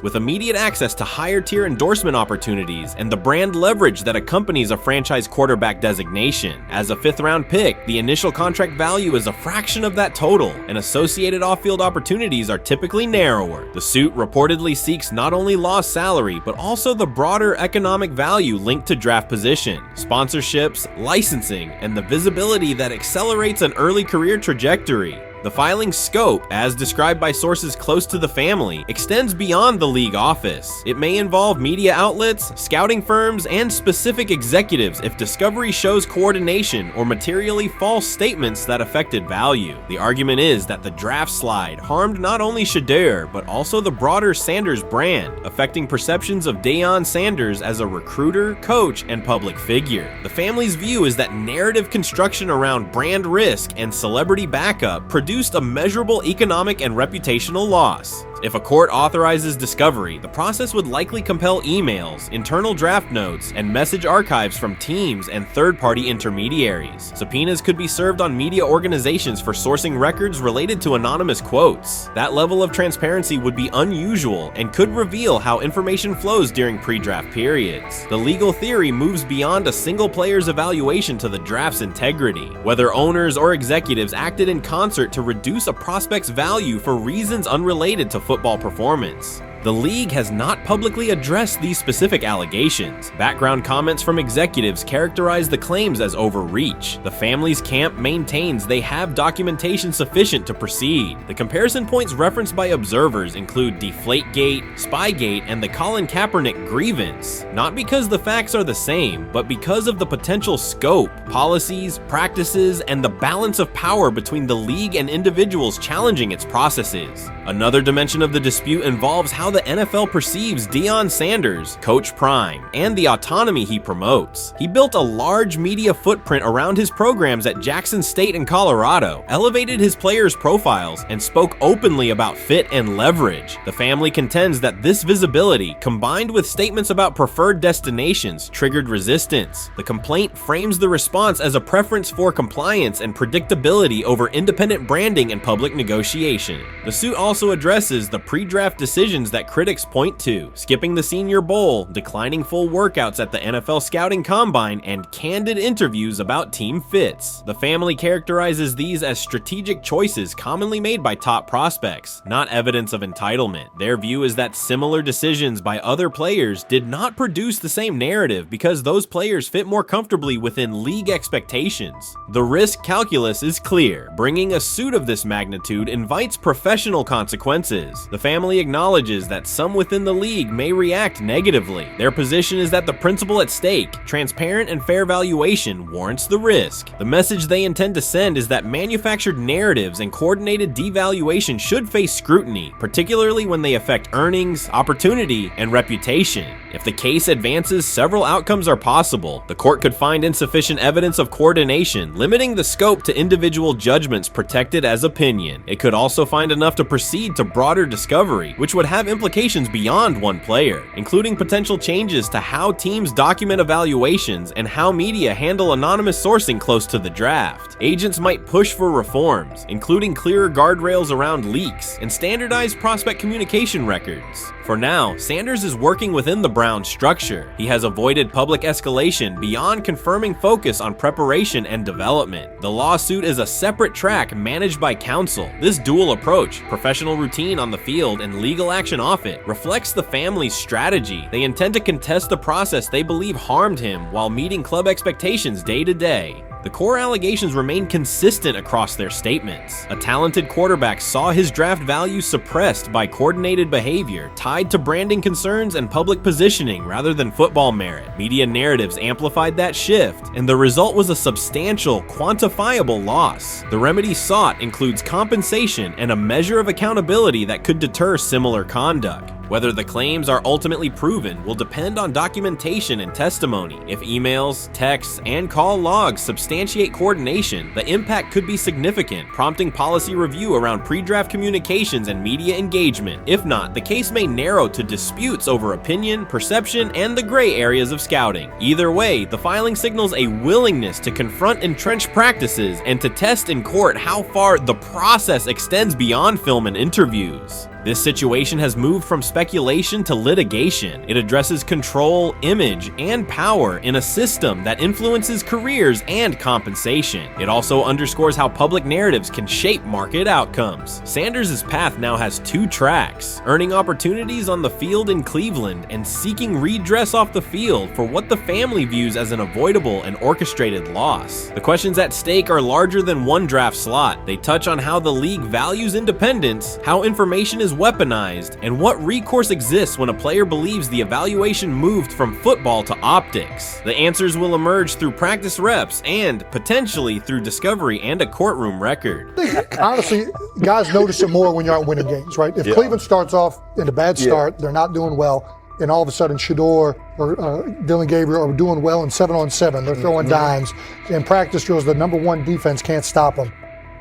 with immediate access to higher tier endorsement opportunities and the brand leverage that accompanies a franchise quarterback designation. As a 5th round pick, the initial contract value is a fraction of that total, and associated off-field opportunities are typically narrower. The suit reportedly seeks not only lost salary, but also the broader economic value linked to draft position, sponsorships, licensing, and the visibility that accelerates an early career trajectory. The filing's scope, as described by sources close to the family, extends beyond the league office. It may involve media outlets, scouting firms, and specific executives if discovery shows coordination or materially false statements that affected value. The argument is that the draft slide harmed not only Shedeur, but also the broader Sanders brand, affecting perceptions of Deion Sanders as a recruiter, coach, and public figure. The family's view is that narrative construction around brand risk and celebrity backup produced a measurable economic and reputational loss. If a court authorizes discovery, the process would likely compel emails, internal draft notes, and message archives from teams and third-party intermediaries. Subpoenas could be served on media organizations for sourcing records related to anonymous quotes. That level of transparency would be unusual and could reveal how information flows during pre-draft periods. The legal theory moves beyond a single player's evaluation to the draft's integrity, whether owners or executives acted in concert to reduce a prospect's value for reasons unrelated to football performance. The league has not publicly addressed these specific allegations. Background comments from executives characterize the claims as overreach. The family's camp maintains they have documentation sufficient to proceed. The comparison points referenced by observers include Deflategate, Spygate, and the Colin Kaepernick grievance, not because the facts are the same, but because of the potential scope, policies, practices, and the balance of power between the league and individuals challenging its processes. Another dimension of the dispute involves how the NFL perceives Deion Sanders, Coach Prime, and the autonomy he promotes. He built a large media footprint around his programs at Jackson State and Colorado, elevated his players' profiles, and spoke openly about fit and leverage. The family contends that this visibility, combined with statements about preferred destinations, triggered resistance. The complaint frames the response as a preference for compliance and predictability over independent branding and public negotiation. The suit also addresses the pre-draft decisions that critics point to: skipping the Senior Bowl, declining full workouts at the NFL Scouting Combine, and candid interviews about team fits. The family characterizes these as strategic choices commonly made by top prospects, not evidence of entitlement. Their view is that similar decisions by other players did not produce the same narrative because those players fit more comfortably within league expectations. The risk calculus is clear. Bringing a suit of this magnitude invites professional consequences. The family acknowledges that some within the league may react negatively. Their position is that the principle at stake, transparent and fair valuation, warrants the risk. The message they intend to send is that manufactured narratives and coordinated devaluation should face scrutiny, particularly when they affect earnings, opportunity, and reputation. If the case advances, several outcomes are possible. The court could find insufficient evidence of coordination, limiting the scope to individual judgments protected as opinion. It could also find enough to proceed to broader discovery, which would have implications beyond one player, including potential changes to how teams document evaluations and how media handle anonymous sourcing close to the draft. Agents might push for reforms, including clearer guardrails around leaks and standardized prospect communication records. For now, Sanders is working within the Browns structure. He has avoided public escalation beyond confirming focus on preparation and development. The lawsuit is a separate track managed by counsel. This dual approach, professional routine on the field and legal action off it, reflects the family's strategy. They intend to contest the process they believe harmed him while meeting club expectations day to day. The core allegations remain consistent across their statements. A talented quarterback saw his draft value suppressed by coordinated behavior tied to branding concerns and public positioning rather than football merit. Media narratives amplified that shift, and the result was a substantial, quantifiable loss. The remedy sought includes compensation and a measure of accountability that could deter similar conduct. Whether the claims are ultimately proven will depend on documentation and testimony. If emails, texts, and call logs substantiate coordination, the impact could be significant, prompting policy review around pre-draft communications and media engagement. If not, the case may narrow to disputes over opinion, perception, and the gray areas of scouting. Either way, the filing signals a willingness to confront entrenched practices and to test in court how far the process extends beyond film and interviews. This situation has moved from speculation to litigation. It addresses control, image, and power in a system that influences careers and compensation. It also underscores how public narratives can shape market outcomes. Sanders' path now has two tracks: earning opportunities on the field in Cleveland and seeking redress off the field for what the family views as an avoidable and orchestrated loss. The questions at stake are larger than one draft slot. They touch on how the league values independence, how information is weaponized, and what recourse exists when a player believes the evaluation moved from football to optics. The answers will emerge through practice reps and, potentially, through discovery and a courtroom record. Honestly, guys notice it more when you're out winning games, right? If Cleveland starts off in a bad start, they're not doing well, and all of a sudden Shedeur or Dillon Gabriel are doing well in 7-on-7, they're throwing dimes, and practice drills, the number one defense can't stop them.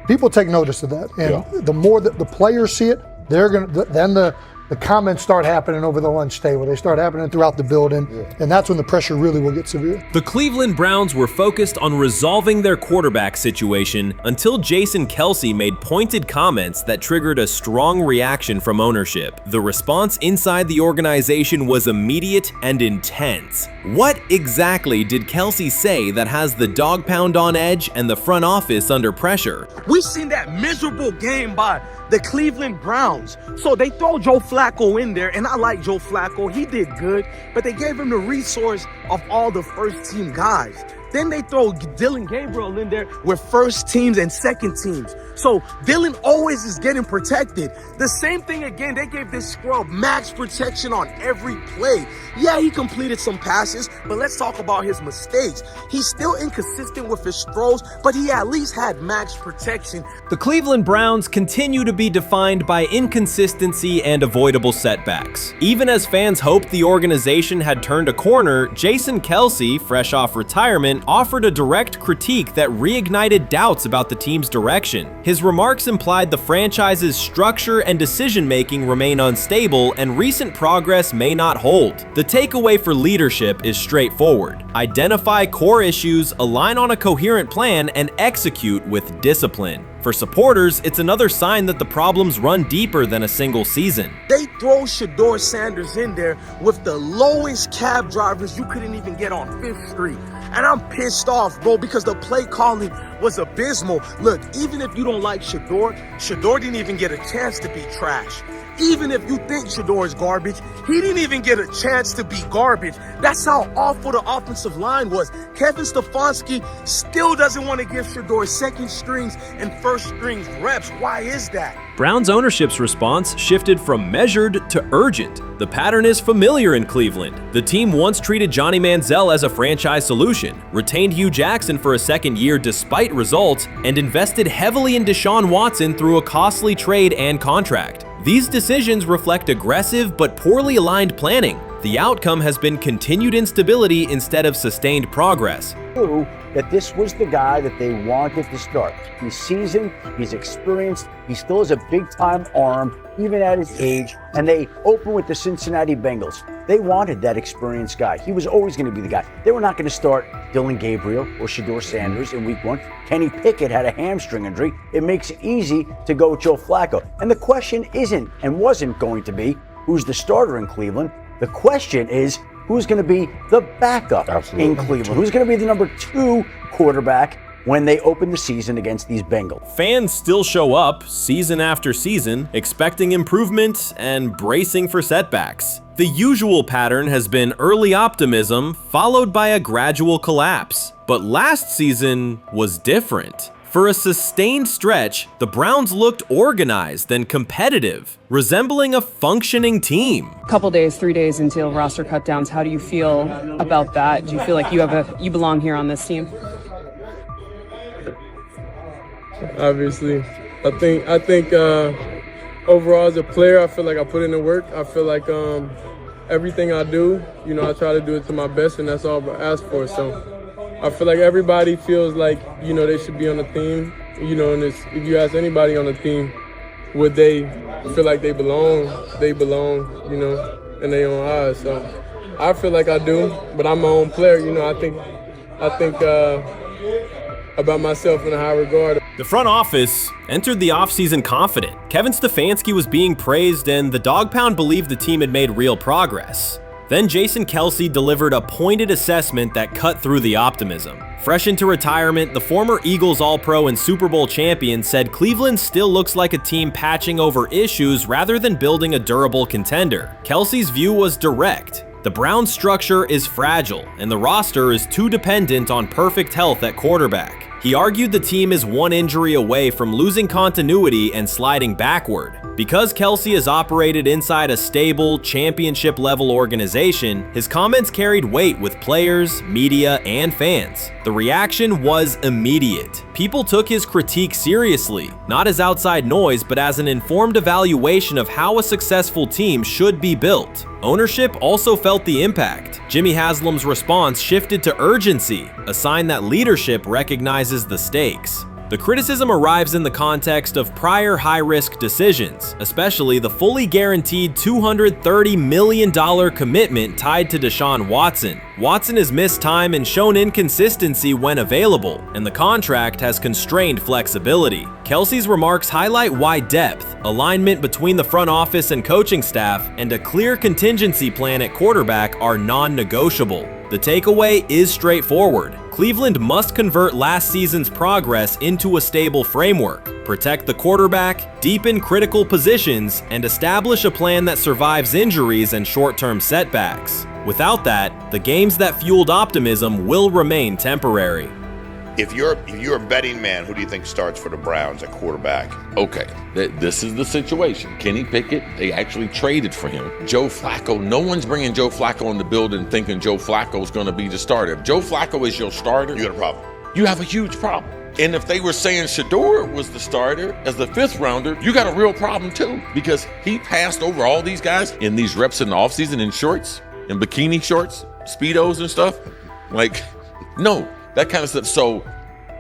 People take notice of that, and the more that the players see it, they're gonna then the comments start happening over the lunch table. They start happening throughout the building, and that's when the pressure really will get severe. The Cleveland Browns were focused on resolving their quarterback situation until Jason Kelce made pointed comments that triggered a strong reaction from ownership. The response inside the organization was immediate and intense. What exactly did Kelce say that has the dog pound on edge and the front office under pressure? We've seen that miserable game by the Cleveland Browns. So they throw Joe Flacco in there, and I like Joe Flacco. He did good, but they gave him the resource of all the first team guys. Then they throw Dillon Gabriel in there with first teams and second teams. So Dillon always is getting protected. The same thing again, they gave this scrub max protection on every play. Yeah, he completed some passes, but let's talk about his mistakes. He's still inconsistent with his throws, but he at least had max protection. The Cleveland Browns continue to be defined by inconsistency and avoidable setbacks. Even as fans hoped the organization had turned a corner, Jason Kelce, fresh off retirement, offered a direct critique that reignited doubts about the team's direction. His remarks implied the franchise's structure and decision-making remain unstable and recent progress may not hold. The takeaway for leadership is straightforward: identify core issues, align on a coherent plan, and execute with discipline. For supporters, it's another sign that the problems run deeper than a single season. They throw Shedeur Sanders in there with the lowest cab drivers you couldn't even get on 5th Street. And I'm pissed off, bro, because the play calling was abysmal. Look, even if you don't like Shedeur didn't even get a chance to be trash. Even if you think Shedeur is garbage, he didn't even get a chance to be garbage. That's how awful the offensive line was. Kevin Stefanski still doesn't want to give Shedeur second strings and first strings reps. Why is that? Browns ownership's response shifted from measured to urgent. The pattern is familiar in Cleveland. The team once treated Johnny Manziel as a franchise solution, retained Hugh Jackson for a second year despite results, and invested heavily in Deshaun Watson through a costly trade and contract. These decisions reflect aggressive but poorly aligned planning. The outcome has been continued instability instead of sustained progress. That this was the guy that they wanted to start. He's seasoned, he's experienced, he still has a big-time arm, even at his age, and they open with the Cincinnati Bengals. They wanted that experienced guy. He was always going to be the guy. They were not going to start Dillon Gabriel or Shedeur Sanders in week 1. Kenny Pickett had a hamstring injury. It makes it easy to go with Joe Flacco. And the question isn't and wasn't going to be who's the starter in Cleveland. The question is, who's going to be the backup in Cleveland? Who's going to be the number 2 quarterback when they open the season against these Bengals? Fans still show up season after season, expecting improvement and bracing for setbacks. The usual pattern has been early optimism followed by a gradual collapse. But last season was different. For a sustained stretch, the Browns looked organized and competitive, resembling a functioning team. Couple days, 3 days until roster cutdowns, how do you feel about that? Do you feel like you belong here on this team? Obviously, I think overall as a player, I feel like I put in the work. I feel like everything I do, I try to do it to my best, and that's all I ask for. So I feel like everybody feels like, they should be on the team, and if you ask anybody on the team, would they feel like they belong, in their own eyes. So I feel like I do, but I'm my own player, I think about myself in a high regard. The front office entered the offseason confident. Kevin Stefanski was being praised, and the Dog Pound believed the team had made real progress. Then Jason Kelce delivered a pointed assessment that cut through the optimism. Fresh into retirement, the former Eagles All-Pro and Super Bowl champion said Cleveland still looks like a team patching over issues rather than building a durable contender. Kelce's view was direct. The Browns' structure is fragile, and the roster is too dependent on perfect health at quarterback. He argued the team is one injury away from losing continuity and sliding backward. Because Kelce has operated inside a stable, championship-level organization, his comments carried weight with players, media, and fans. The reaction was immediate. People took his critique seriously, not as outside noise, but as an informed evaluation of how a successful team should be built. Ownership also felt the impact. Jimmy Haslam's response shifted to urgency, a sign that leadership recognizes the stakes. The criticism arrives in the context of prior high-risk decisions, especially the fully guaranteed $230 million commitment tied to Deshaun Watson. Watson has missed time and shown inconsistency when available, and the contract has constrained flexibility. Kelce's remarks highlight why depth, alignment between the front office and coaching staff, and a clear contingency plan at quarterback are non-negotiable. The takeaway is straightforward. Cleveland must convert last season's progress into a stable framework, protect the quarterback, deepen critical positions, and establish a plan that survives injuries and short-term setbacks. Without that, the games that fueled optimism will remain temporary. If you're a betting man, who do you think starts for the Browns at quarterback? Okay, this is the situation. Kenny Pickett, they actually traded for him. Joe Flacco, no one's bringing Joe Flacco in the building thinking Joe Flacco's going to be the starter. If Joe Flacco is your starter, you got a problem. You have a huge problem. And if they were saying Shedeur was the starter as the 5th rounder, you got a real problem too, because he passed over all these guys in these reps in the offseason in shorts, in bikini shorts, Speedos and stuff. No. That kind of stuff. So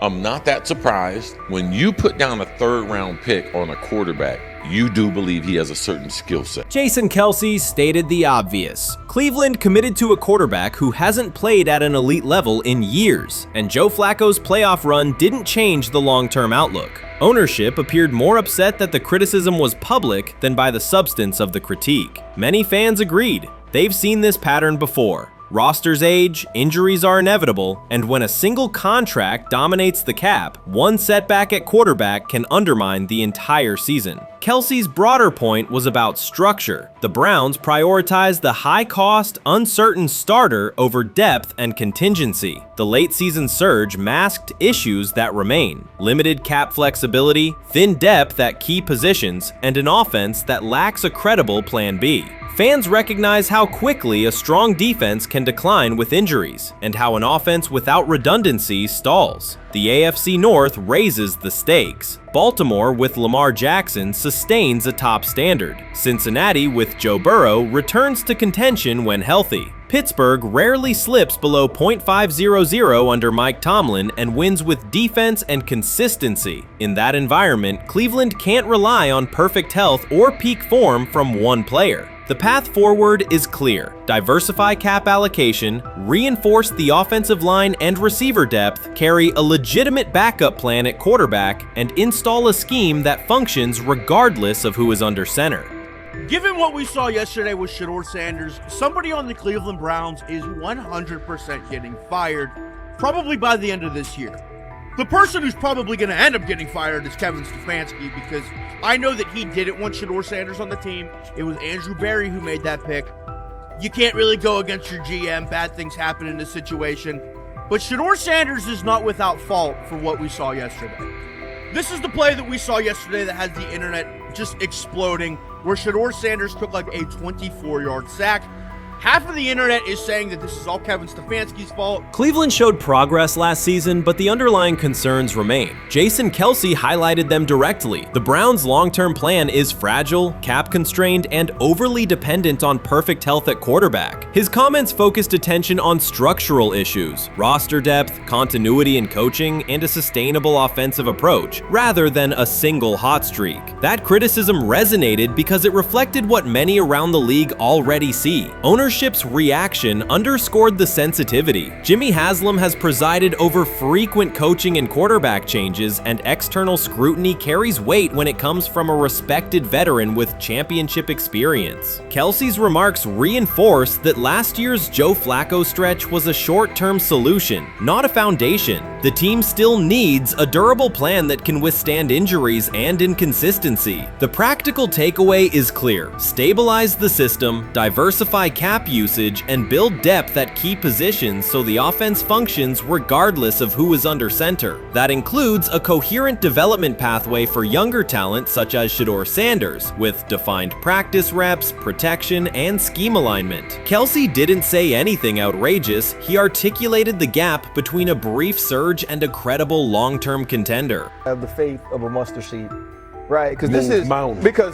I'm not that surprised. When you put down a 3rd round pick on a quarterback, you do believe he has a certain skill set. Jason Kelce stated the obvious. Cleveland committed to a quarterback who hasn't played at an elite level in years, and Joe Flacco's playoff run didn't change the long-term outlook. Ownership appeared more upset that the criticism was public than by the substance of the critique. Many fans agreed. They've seen this pattern before. Rosters age, injuries are inevitable, and when a single contract dominates the cap, one setback at quarterback can undermine the entire season. Kelce's broader point was about structure. The Browns prioritized the high-cost, uncertain starter over depth and contingency. The late-season surge masked issues that remain: limited cap flexibility, thin depth at key positions, and an offense that lacks a credible plan B. Fans recognize how quickly a strong defense can decline with injuries, and how an offense without redundancy stalls. The AFC North raises the stakes. Baltimore with Lamar Jackson sustains a top standard. Cincinnati with Joe Burrow returns to contention when healthy. Pittsburgh rarely slips below .500 under Mike Tomlin and wins with defense and consistency. In that environment, Cleveland can't rely on perfect health or peak form from one player. The path forward is clear. Diversify cap allocation, reinforce the offensive line and receiver depth, carry a legitimate backup plan at quarterback, and install a scheme that functions regardless of who is under center. Given what we saw yesterday with Shedeur Sanders, somebody on the Cleveland Browns is 100% getting fired, probably by the end of this year. The person who's probably going to end up getting fired is Kevin Stefanski, because I know that he didn't want Shedeur Sanders on the team. It was Andrew Berry who made that pick. you can't really go against your GM. Bad things happen in this situation. But Shedeur Sanders is not without fault for what we saw yesterday. This is the play that we saw yesterday that has the internet just exploding, where Shedeur Sanders took like a 24-yard sack. Half of the internet is saying that this is all Kevin Stefanski's fault. Cleveland showed progress last season, but the underlying concerns remain. Jason Kelce highlighted them directly. The Browns' long-term plan is fragile, cap-constrained, and overly dependent on perfect health at quarterback. His comments focused attention on structural issues, roster depth, continuity in coaching, and a sustainable offensive approach, rather than a single hot streak. That criticism resonated because it reflected what many around the league already see. Ownership's reaction underscored the sensitivity. Jimmy Haslam has presided over frequent coaching and quarterback changes, and external scrutiny carries weight when it comes from a respected veteran with championship experience. Kelce's remarks reinforce that last year's Joe Flacco stretch was a short-term solution, not a foundation. The team still needs a durable plan that can withstand injuries and inconsistency. The practical takeaway is clear: stabilize the system, diversify cap usage, and build depth at key positions so the offense functions regardless of who is under center. That includes a coherent development pathway for younger talent such as Shedeur Sanders, with defined practice reps, protection, and scheme alignment. Kelce didn't say anything outrageous. He articulated the gap between a brief surge and a credible long-term contender. I have the faith of a mustard seed. Right, because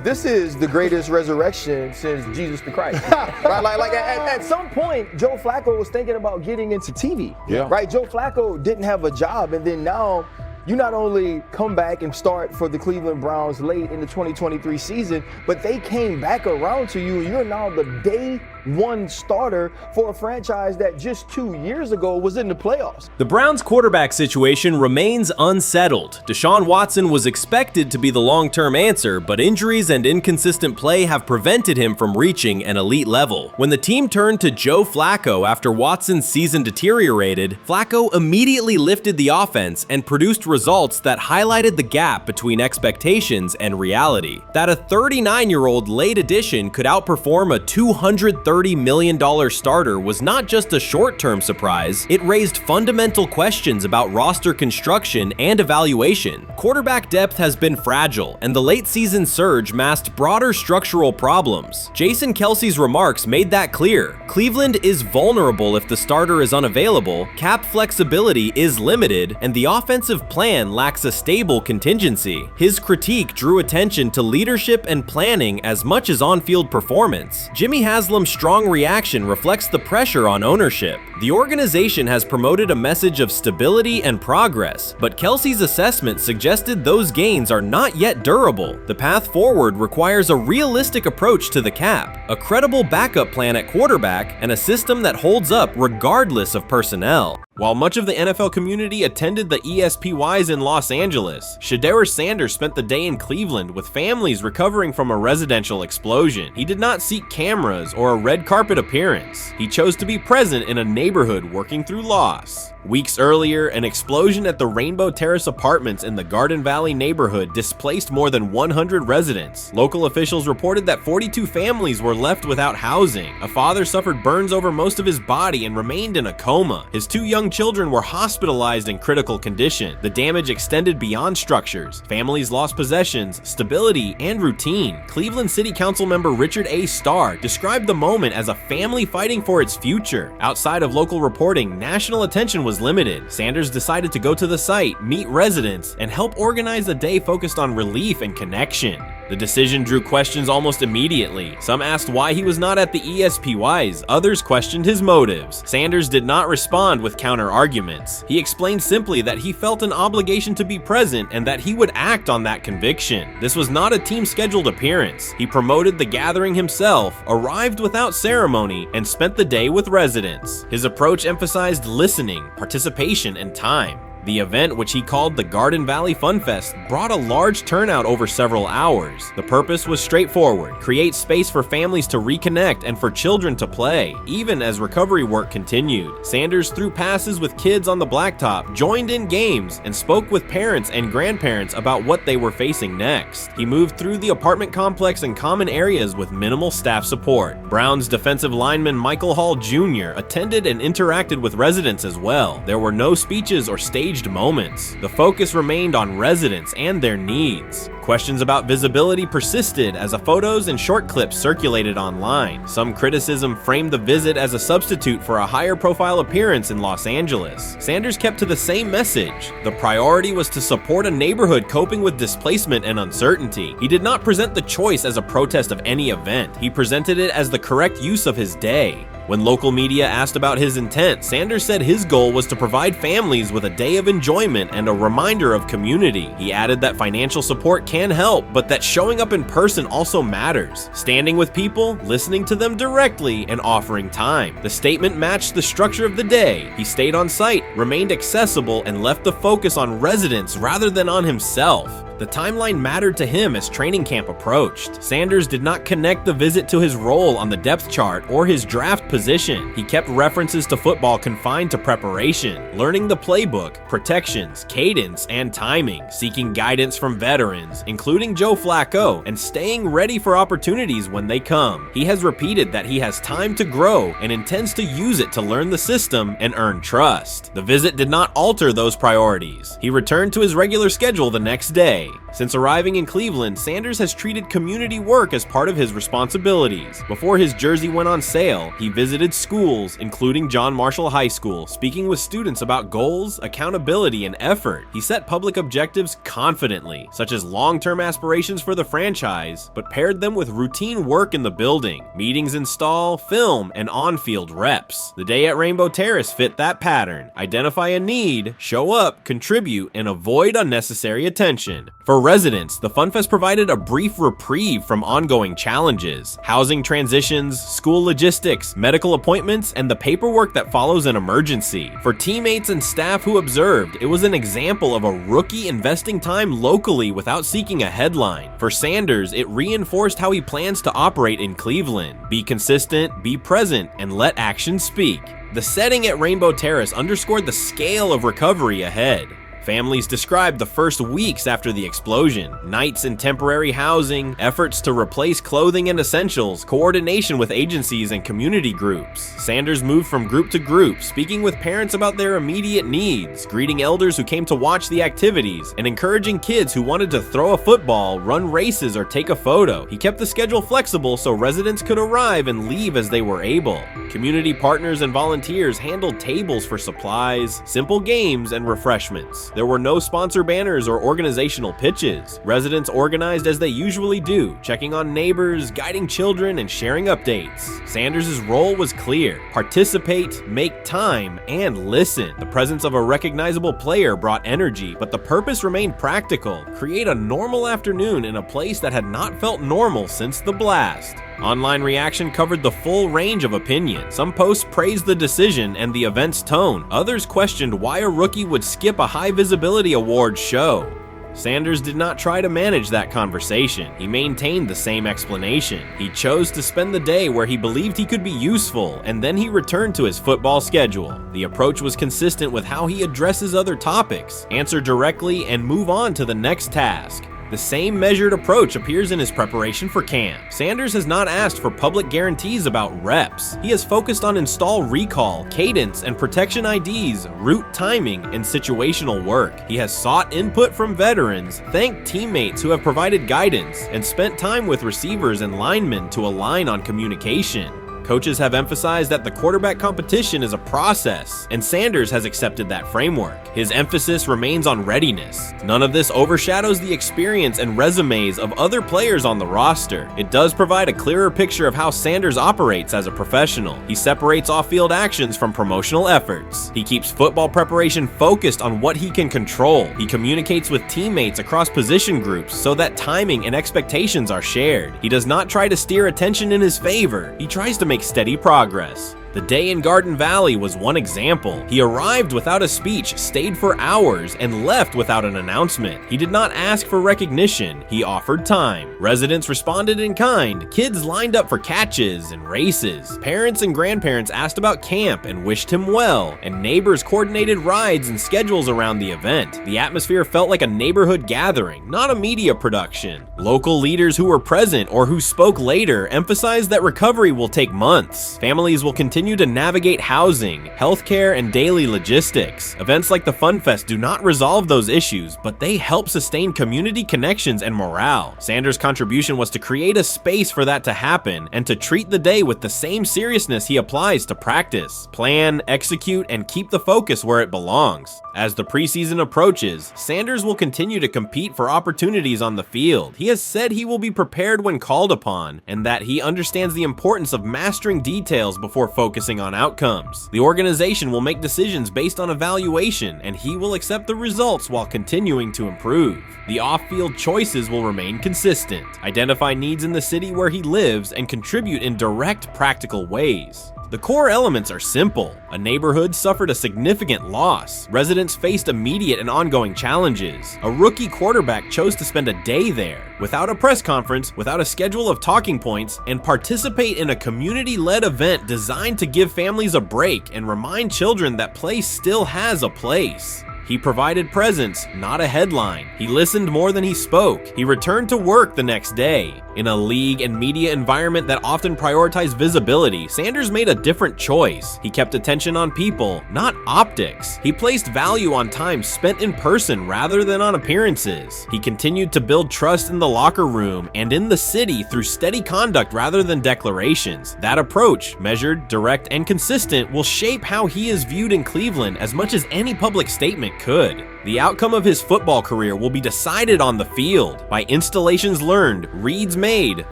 this is the greatest resurrection since Jesus the Christ. Right, like at some point, Joe Flacco was thinking about getting into TV. Yeah. Right, Joe Flacco didn't have a job, and then now you not only come back and start for the Cleveland Browns late in the 2023 season, but they came back around to you. You're now the day one starter for a franchise that just 2 years ago was in the playoffs. The Browns' quarterback situation remains unsettled. Deshaun Watson was expected to be the long-term answer, but injuries and inconsistent play have prevented him from reaching an elite level. When the team turned to Joe Flacco after Watson's season deteriorated, Flacco immediately lifted the offense and produced results that highlighted the gap between expectations and reality. That a 39-year-old late addition could outperform a $230 million starter was not just a short-term surprise, it raised fundamental questions about roster construction and evaluation. Quarterback depth has been fragile, and the late season surge masked broader structural problems. Jason Kelce's remarks made that clear. Cleveland is vulnerable if the starter is unavailable, cap flexibility is limited, and the offensive plan lacks a stable contingency. His critique drew attention to leadership and planning as much as on-field performance. Jimmy Haslam's strong reaction reflects the pressure on ownership. The organization has promoted a message of stability and progress, but Kelce's assessment suggested those gains are not yet durable. The path forward requires a realistic approach to the cap, a credible backup plan at quarterback, and a system that holds up regardless of personnel. While much of the NFL community attended the ESPYs in Los Angeles, Shedeur Sanders spent the day in Cleveland with families recovering from a residential explosion. He did not seek cameras or a red carpet appearance. He chose to be present in a neighborhood working through loss. Weeks earlier, an explosion at the Rainbow Terrace Apartments in the Garden Valley neighborhood displaced more than 100 residents. Local officials reported that 42 families were left without housing. A father suffered burns over most of his body and remained in a coma. His 2 young children were hospitalized in critical condition. The damage extended beyond structures. Families lost possessions, stability, and routine. Cleveland City Council member Richard A. Starr described the moment as a family fighting for its future. Outside of local reporting, national attention was limited. Sanders decided to go to the site, meet residents, and help organize a day focused on relief and connection. The decision drew questions almost immediately. Some asked why he was not at the ESPYs, others questioned his motives. Sanders did not respond with counter-arguments. He explained simply that he felt an obligation to be present and that he would act on that conviction. This was not a team-scheduled appearance. He promoted the gathering himself, arrived without ceremony, and spent the day with residents. His approach emphasized listening, participation, and time. The event, which he called the Garden Valley Fun Fest, brought a large turnout over several hours. The purpose was straightforward: create space for families to reconnect and for children to play, even as recovery work continued. Sanders threw passes with kids on the blacktop, joined in games, and spoke with parents and grandparents about what they were facing next. He moved through the apartment complex and common areas with minimal staff support. Browns defensive lineman Michael Hall Jr. attended and interacted with residents as well. There were no speeches or staged moments. The focus remained on residents and their needs. Questions about visibility persisted as photos and short clips circulated online. Some criticism framed the visit as a substitute for a higher profile appearance in Los Angeles. Sanders kept to the same message. The priority was to support a neighborhood coping with displacement and uncertainty. He did not present the choice as a protest of any event. He presented it as the correct use of his day. When local media asked about his intent, Sanders said his goal was to provide families with a day of enjoyment and a reminder of community. He added that financial support can help, but that showing up in person also matters. Standing with people, listening to them directly, and offering time. The statement matched the structure of the day. He stayed on site, remained accessible, and left the focus on residents rather than on himself. The timeline mattered to him as training camp approached. Sanders did not connect the visit to his role on the depth chart or his draft position. He kept references to football confined to preparation, learning the playbook, protections, cadence, and timing, seeking guidance from veterans, including Joe Flacco, and staying ready for opportunities when they come. He has repeated that he has time to grow and intends to use it to learn the system and earn trust. The visit did not alter those priorities. He returned to his regular schedule the next day. Since arriving in Cleveland, Sanders has treated community work as part of his responsibilities. Before his jersey went on sale, he visited schools, including John Marshall High School, speaking with students about goals, accountability, and effort. He set public objectives confidently, such as long-term aspirations for the franchise, but paired them with routine work in the building, meetings in stall, film, and on-field reps. The day at Rainbow Terrace fit that pattern. Identify a need, show up, contribute, and avoid unnecessary attention. For residents, the FunFest provided a brief reprieve from ongoing challenges: housing transitions, school logistics, medical appointments, and the paperwork that follows an emergency. For teammates and staff who observed, it was an example of a rookie investing time locally without seeking a headline. For Sanders, it reinforced how he plans to operate in Cleveland: be consistent, be present, and let actions speak. The setting at Rainbow Terrace underscored the scale of recovery ahead. Families described the first weeks after the explosion: nights in temporary housing, efforts to replace clothing and essentials, coordination with agencies and community groups. Sanders moved from group to group, speaking with parents about their immediate needs, greeting elders who came to watch the activities, and encouraging kids who wanted to throw a football, run races, or take a photo. He kept the schedule flexible so residents could arrive and leave as they were able. Community partners and volunteers handled tables for supplies, simple games, and refreshments. There were no sponsor banners or organizational pitches. Residents organized as they usually do, checking on neighbors, guiding children, and sharing updates. Sanders' role was clear: participate, make time, and listen. The presence of a recognizable player brought energy, but the purpose remained practical: create a normal afternoon in a place that had not felt normal since the blast. Online reaction covered the full range of opinion. Some posts praised the decision and the event's tone. Others questioned why a rookie would skip a high visibility awards show. Sanders did not try to manage that conversation. He maintained the same explanation. He chose to spend the day where he believed he could be useful, and then he returned to his football schedule. The approach was consistent with how he addresses other topics: answer directly and move on to the next task. The same measured approach appears in his preparation for camp. Sanders has not asked for public guarantees about reps. He has focused on install recall, cadence, and protection IDs, route timing, and situational work. He has sought input from veterans, thanked teammates who have provided guidance, and spent time with receivers and linemen to align on communication. Coaches have emphasized that the quarterback competition is a process, and Sanders has accepted that framework. His emphasis remains on readiness. None of this overshadows the experience and resumes of other players on the roster. It does provide a clearer picture of how Sanders operates as a professional. He separates off-field actions from promotional efforts. He keeps football preparation focused on what he can control. He communicates with teammates across position groups so that timing and expectations are shared. He does not try to steer attention in his favor. He tries to make steady progress. The day in Garden Valley was one example. He arrived without a speech, stayed for hours, and left without an announcement. He did not ask for recognition, he offered time. Residents responded in kind, kids lined up for catches and races. Parents and grandparents asked about camp and wished him well, and neighbors coordinated rides and schedules around the event. The atmosphere felt like a neighborhood gathering, not a media production. Local leaders who were present or who spoke later emphasized that recovery will take months. Families will continue to navigate housing, healthcare, and daily logistics. Events like the Fun Fest do not resolve those issues, but they help sustain community connections and morale. Sanders' contribution was to create a space for that to happen and to treat the day with the same seriousness he applies to practice, plan, execute, and keep the focus where it belongs. As the preseason approaches, Sanders will continue to compete for opportunities on the field. He has said he will be prepared when called upon, and that he understands the importance of mastering details before focusing on outcomes. The organization will make decisions based on evaluation, and he will accept the results while continuing to improve. The off-field choices will remain consistent, identify needs in the city where he lives, and contribute in direct, practical ways. The core elements are simple. A neighborhood suffered a significant loss. Residents faced immediate and ongoing challenges. A rookie quarterback chose to spend a day there, without a press conference, without a schedule of talking points, and participate in a community-led event designed to give families a break and remind children that play still has a place. He provided presence, not a headline. He listened more than he spoke. He returned to work the next day. In a league and media environment that often prioritize visibility, Sanders made a different choice. He kept attention on people, not optics. He placed value on time spent in person rather than on appearances. He continued to build trust in the locker room and in the city through steady conduct rather than declarations. That approach, measured, direct, and consistent, will shape how he is viewed in Cleveland as much as any public statement could. The outcome of his football career will be decided on the field by installations learned, reads made,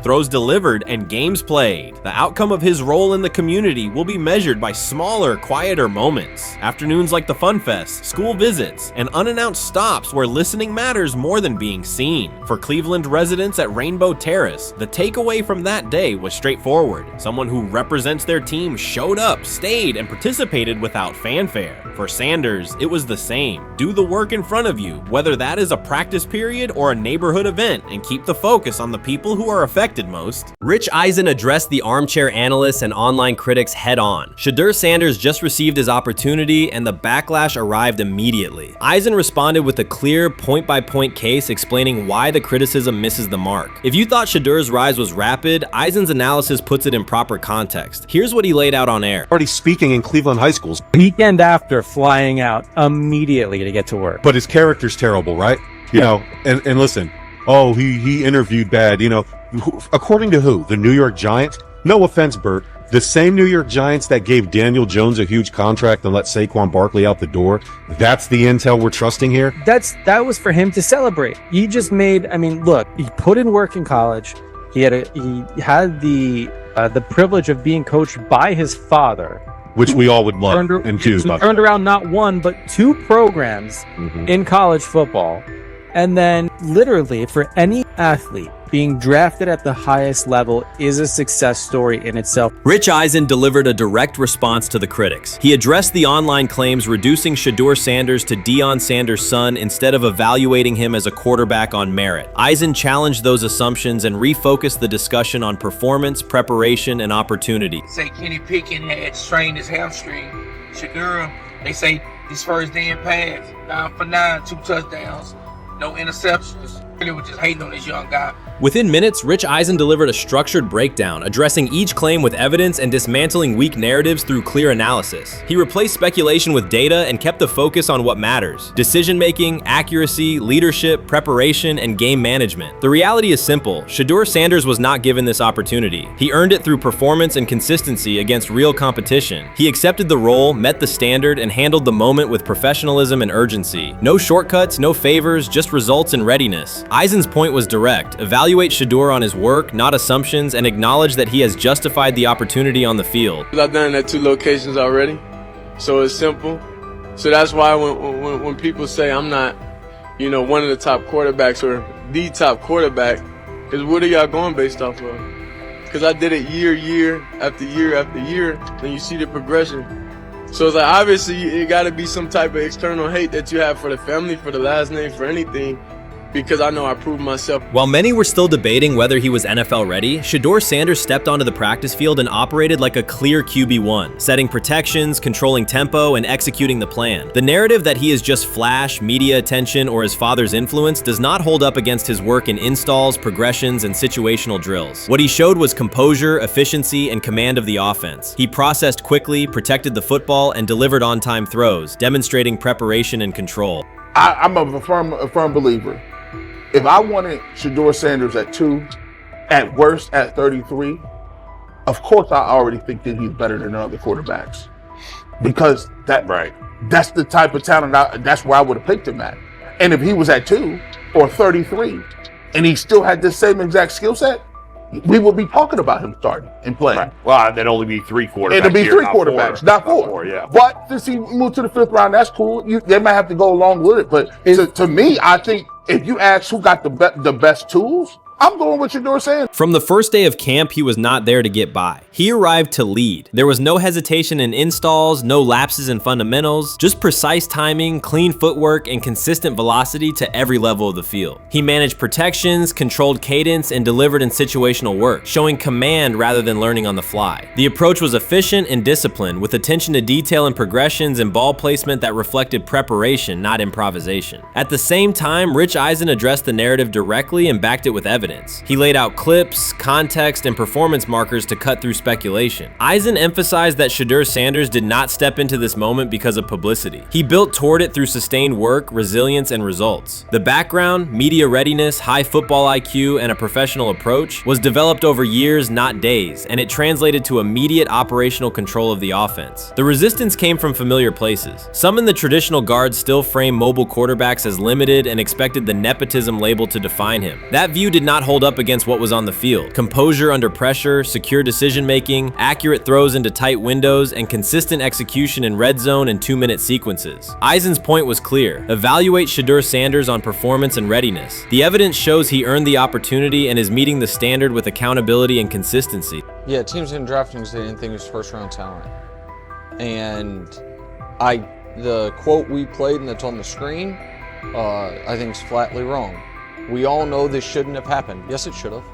throws delivered, and games played. The outcome of his role in the community will be measured by smaller, quieter moments. Afternoons like the Fun Fest, school visits, and unannounced stops where listening matters more than being seen. For Cleveland residents at Rainbow Terrace, the takeaway from that day was straightforward. Someone who represents their team showed up, stayed, and participated without fanfare. For Sanders, it was the same. Do the work in front of you, whether that is a practice period or a neighborhood event, and keep the focus on the people who are affected most. Rich Eisen addressed the armchair analysts and online critics head on. Shedeur Sanders just received his opportunity, and the backlash arrived immediately. Eisen responded with a clear, point-by-point case explaining why the criticism misses the mark. If you thought Shedeur's rise was rapid, Eisen's analysis puts it in proper context. Here's what he laid out on air. Already speaking in Cleveland high schools. Weekend after, flying out immediately to get to work. But his character's terrible, right? You know, and listen, oh, he interviewed bad, you know. According to who? The New York Giants? No offense, Bert. The same New York Giants that gave Daniel Jones a huge contract and let Saquon Barkley out the door. That's the intel we're trusting here? That was for him to celebrate. He just made, I mean, look, he put in work in college. He had the privilege of being coached by his father, which we all would love and choose. Turned around not one, but two programs in college football. And then literally for any athlete, being drafted at the highest level is a success story in itself. Rich Eisen delivered a direct response to the critics. He addressed the online claims reducing Shedeur Sanders to Deion Sanders' son instead of evaluating him as a quarterback on merit. Eisen challenged those assumptions and refocused the discussion on performance, preparation, and opportunity. Say Kenny Pickett had strained his hamstring. Shedeur, they say his first day in pass, 9 for 9, 2 touchdowns, no interceptions. Really was just hating on this young guy. Within minutes, Rich Eisen delivered a structured breakdown, addressing each claim with evidence and dismantling weak narratives through clear analysis. He replaced speculation with data and kept the focus on what matters: decision-making, accuracy, leadership, preparation, and game management. The reality is simple. Shedeur Sanders was not given this opportunity. He earned it through performance and consistency against real competition. He accepted the role, met the standard, and handled the moment with professionalism and urgency. No shortcuts, no favors, just results and readiness. Eisen's point was direct. Evaluate Shedeur on his work, not assumptions, and acknowledge that he has justified the opportunity on the field. I've done it at 2 locations already, so it's simple. So that's why when people say I'm not, you know, one of the top quarterbacks or the top quarterback, because what are y'all going based off of? because I did it year after year, then you see the progression. So it's like, obviously, it got to be some type of external hate that you have for the family, for the last name, for anything, because I know I proved myself. While many were still debating whether he was NFL ready, Shedeur Sanders stepped onto the practice field and operated like a clear QB1, setting protections, controlling tempo, and executing the plan. The narrative that he is just flash, media attention, or his father's influence does not hold up against his work in installs, progressions, and situational drills. What he showed was composure, efficiency, and command of the offense. He processed quickly, protected the football, and delivered on-time throws, demonstrating preparation and control. I'm a firm believer. If I wanted Shedeur Sanders at 2, at worst at 33, of course I already think that he's better than other quarterbacks, because that's the type of talent. That's where I would have picked him at. And if he was at 2 or 33, and he still had the same exact skill set, we would be talking about him starting and playing. Right. Well, there'd only be 3 quarterbacks. It'd be 3 quarterbacks, not 4. Yeah. But since he moved to the 5th round, that's cool. They might have to go along with it. But to me, I think if you ask who got the best tools, I'm going with Shedeur Sanders. From the first day of camp, he was not there to get by. He arrived to lead. There was no hesitation in installs, no lapses in fundamentals, just precise timing, clean footwork, and consistent velocity to every level of the field. He managed protections, controlled cadence, and delivered in situational work, showing command rather than learning on the fly. The approach was efficient and disciplined, with attention to detail and progressions and ball placement that reflected preparation, not improvisation. At the same time, Rich Eisen addressed the narrative directly and backed it with evidence. He laid out clips, context, and performance markers to cut through speculation. Eisen emphasized that Shedeur Sanders did not step into this moment because of publicity. He built toward it through sustained work, resilience, and results. The background, media readiness, high football IQ, and a professional approach was developed over years, not days, and it translated to immediate operational control of the offense. The resistance came from familiar places. Some in the traditional guard still frame mobile quarterbacks as limited and expected the nepotism label to define him. That view did not hold up against what was on the field. Composure under pressure, secure decision-making, accurate throws into tight windows, and consistent execution in red zone and 2-minute sequences. Eisen's point was clear. Evaluate Shedeur Sanders on performance and readiness. The evidence shows he earned the opportunity and is meeting the standard with accountability and consistency. Yeah, teams didn't draft him because they didn't think he was first-round talent. And the quote we played and that's on the screen, I think is flatly wrong. We all know this shouldn't have happened. Yes, it should have.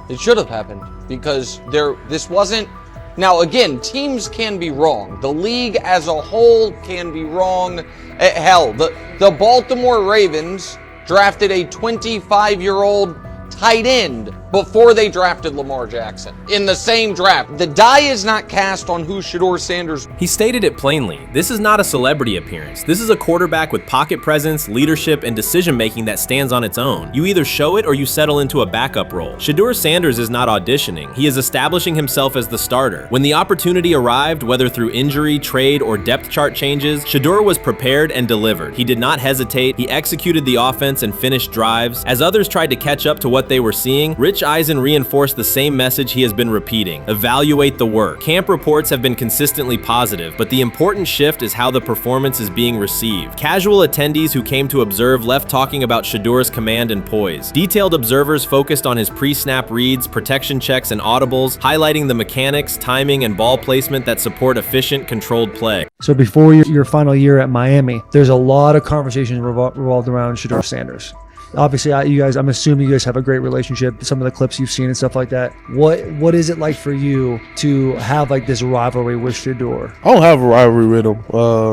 It should have happened because this wasn't. Now, again, teams can be wrong. The league as a whole can be wrong. Hell, the Baltimore Ravens drafted a 25-year-old tight end before they drafted Lamar Jackson in the same draft. The die is not cast on who Shedeur Sanders. He stated it plainly. This is not a celebrity appearance. This is a quarterback with pocket presence, leadership, and decision-making that stands on its own. You either show it or you settle into a backup role. Shedeur Sanders is not auditioning. He is establishing himself as the starter. When the opportunity arrived, whether through injury, trade, or depth chart changes, Shedeur was prepared and delivered. He did not hesitate. He executed the offense and finished drives. As others tried to catch up to what they were seeing, Rich Eisen reinforced the same message he has been repeating: evaluate the work. Camp reports have been consistently positive, but the important shift is how the performance is being received. Casual attendees who came to observe left talking about Shedeur's command and poise. Detailed observers focused on his pre-snap reads, protection checks, and audibles, highlighting the mechanics, timing, and ball placement that support efficient, controlled play. So before your final year at Miami, there's a lot of conversations revolved around Shedeur Sanders. Obviously, I'm assuming you guys have a great relationship. Some of the clips you've seen and stuff like that. What is it like for you to have like this rivalry with Shedeur? I don't have a rivalry with him.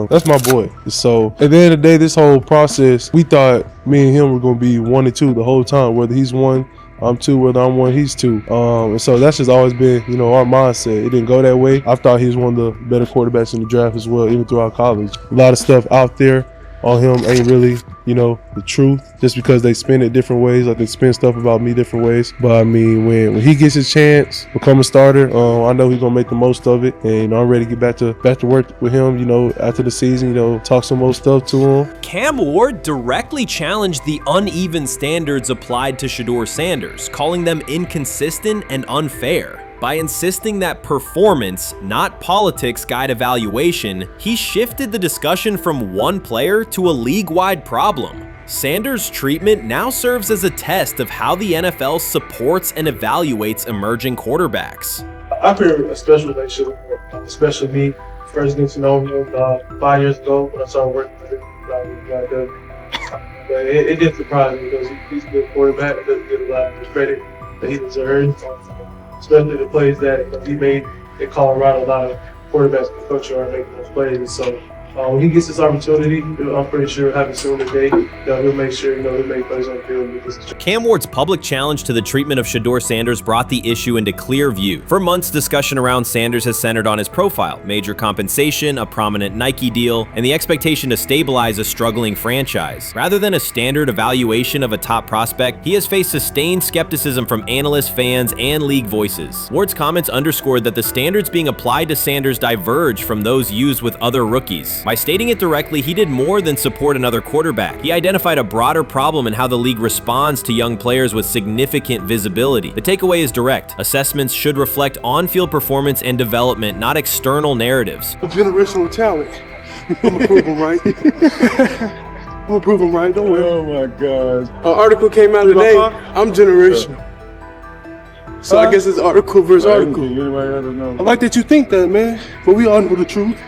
That's my boy. So at the end of the day, this whole process, we thought me and him were going to be 1 and 2 the whole time. Whether he's 1, I'm 2. Whether I'm 1, he's 2. And so that's just always been, our mindset. It didn't go that way. I thought he was one of the better quarterbacks in the draft as well, even throughout college. A lot of stuff out there on him ain't really, the truth, just because they spin it different ways, like they spin stuff about me different ways. But I mean, when he gets his chance, become a starter, I know he's gonna make the most of it, and I'm ready to get back to work with him. After the season, talk some more stuff to him. Cam Ward directly challenged the uneven standards applied to Shedeur Sanders, calling them inconsistent and unfair. By insisting that performance, not politics, guide evaluation, he shifted the discussion from one player to a league-wide problem. Sanders' treatment now serves as a test of how the NFL supports and evaluates emerging quarterbacks. I feel a special relationship with him, especially me. First getting to know him 5 years ago when I started working with him. But it did surprise me because he's a good quarterback. It doesn't get a lot of the credit that he deserves, especially the plays that he made in Colorado. A lot of quarterbacks and coaches are making those plays. And so when he gets this opportunity, I'm pretty sure he'll have it soon today. That we'll make sure he'll make plays on the field. Cam Ward's public challenge to the treatment of Shedeur Sanders brought the issue into clear view. For months, discussion around Sanders has centered on his profile, major compensation, a prominent Nike deal, and the expectation to stabilize a struggling franchise. Rather than a standard evaluation of a top prospect, he has faced sustained skepticism from analysts, fans, and league voices. Ward's comments underscored that the standards being applied to Sanders diverge from those used with other rookies. By stating it directly, he did more than support another quarterback. He identified a broader problem in how the league responds to young players with significant visibility. The takeaway is direct. Assessments should reflect on-field performance and development, not external narratives. Generational talent. I'm gonna prove him right. I'm gonna prove him right. Don't worry. Oh my gosh. An article came out today. I'm generational. So I guess it's article versus article. I like that you think that, man. But we all know the truth.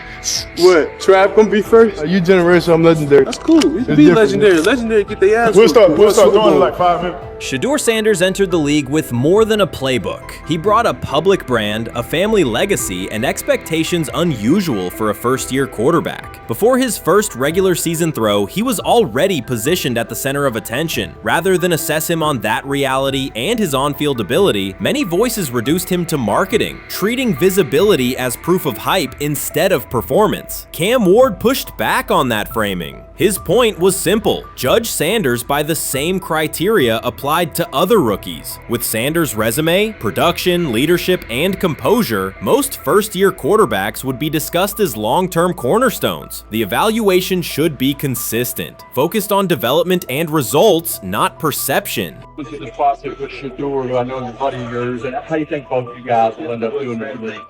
What? Trav gonna be first? You generational, I'm legendary. That's cool. We can be legendary. Legendary get their ass. We'll start doing in like 5 minutes. Shedeur Sanders entered the league with more than a playbook. He brought a public brand, a family legacy, and expectations unusual for a first-year quarterback. Before his first regular season throw, he was already positioned at the center of attention. Rather than assess him on that reality and his on-field ability, many voices reduced him to marketing, treating visibility as proof of hype instead of performance. Cam Ward pushed back on that framing. His point was simple: judge Sanders by the same criteria applied to other rookies. With Sanders' resume, production, leadership, and composure, most first-year quarterbacks would be discussed as long-term cornerstones. The evaluation should be consistent, focused on development and results, not perception. This is the process with Shedeur, who I know is a buddy of yours, and how do you think both of you guys will end up doing in the league?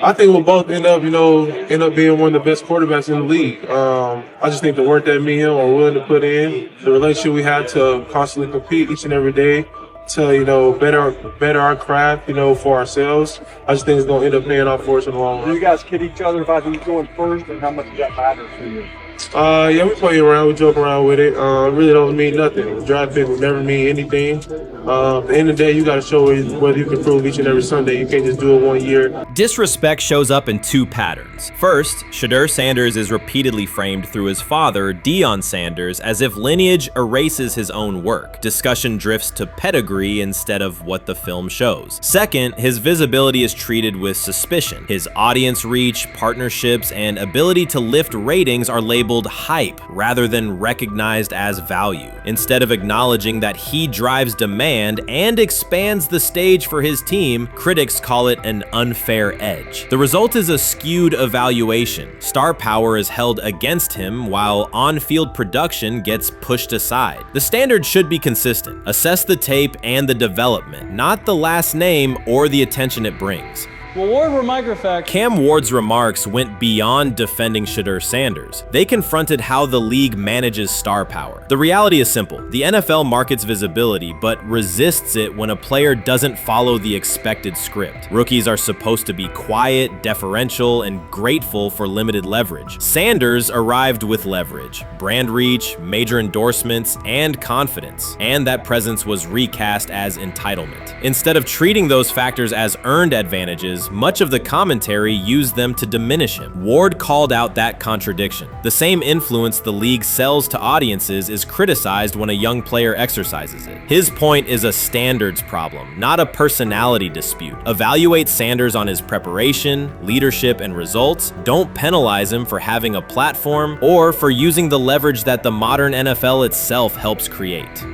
I think we'll both end up being one of the best quarterbacks in the league. I just think the work that me and him are willing to put in, the relationship we have to constantly compete each and every day, to better our craft, for ourselves. I just think it's gonna end up paying off for us in the long run. Do you guys kid each other about who's going first, and how much does that matter to you? Yeah, we play around, we joke around with it. Really don't mean nothing. The draft pick will never mean anything. At the end of the day, you got to show whether you can prove each and every Sunday. You can't just do it 1 year. Disrespect shows up in two patterns. First, Shedeur Sanders is repeatedly framed through his father, Deion Sanders, as if lineage erases his own work. Discussion drifts to pedigree instead of what the film shows. Second, his visibility is treated with suspicion. His audience reach, partnerships, and ability to lift ratings are labeled hype rather than recognized as value. Instead of acknowledging that he drives demand and expands the stage for his team, critics call it an unfair edge. The result is a skewed evaluation. Star power is held against him while on-field production gets pushed aside. The standard should be consistent. Assess the tape and the development, not the last name or the attention it brings. Well, Ward were microfacts. Cam Ward's remarks went beyond defending Shedeur Sanders. They confronted how the league manages star power. The reality is simple. The NFL markets visibility, but resists it when a player doesn't follow the expected script. Rookies are supposed to be quiet, deferential, and grateful for limited leverage. Sanders arrived with leverage, brand reach, major endorsements, and confidence. And that presence was recast as entitlement. Instead of treating those factors as earned advantages, much of the commentary used them to diminish him. Ward called out that contradiction. The same influence the league sells to audiences is criticized when a young player exercises it. His point is a standards problem, not a personality dispute. Evaluate Sanders on his preparation, leadership, and results. Don't penalize him for having a platform or for using the leverage that the modern NFL itself helps create.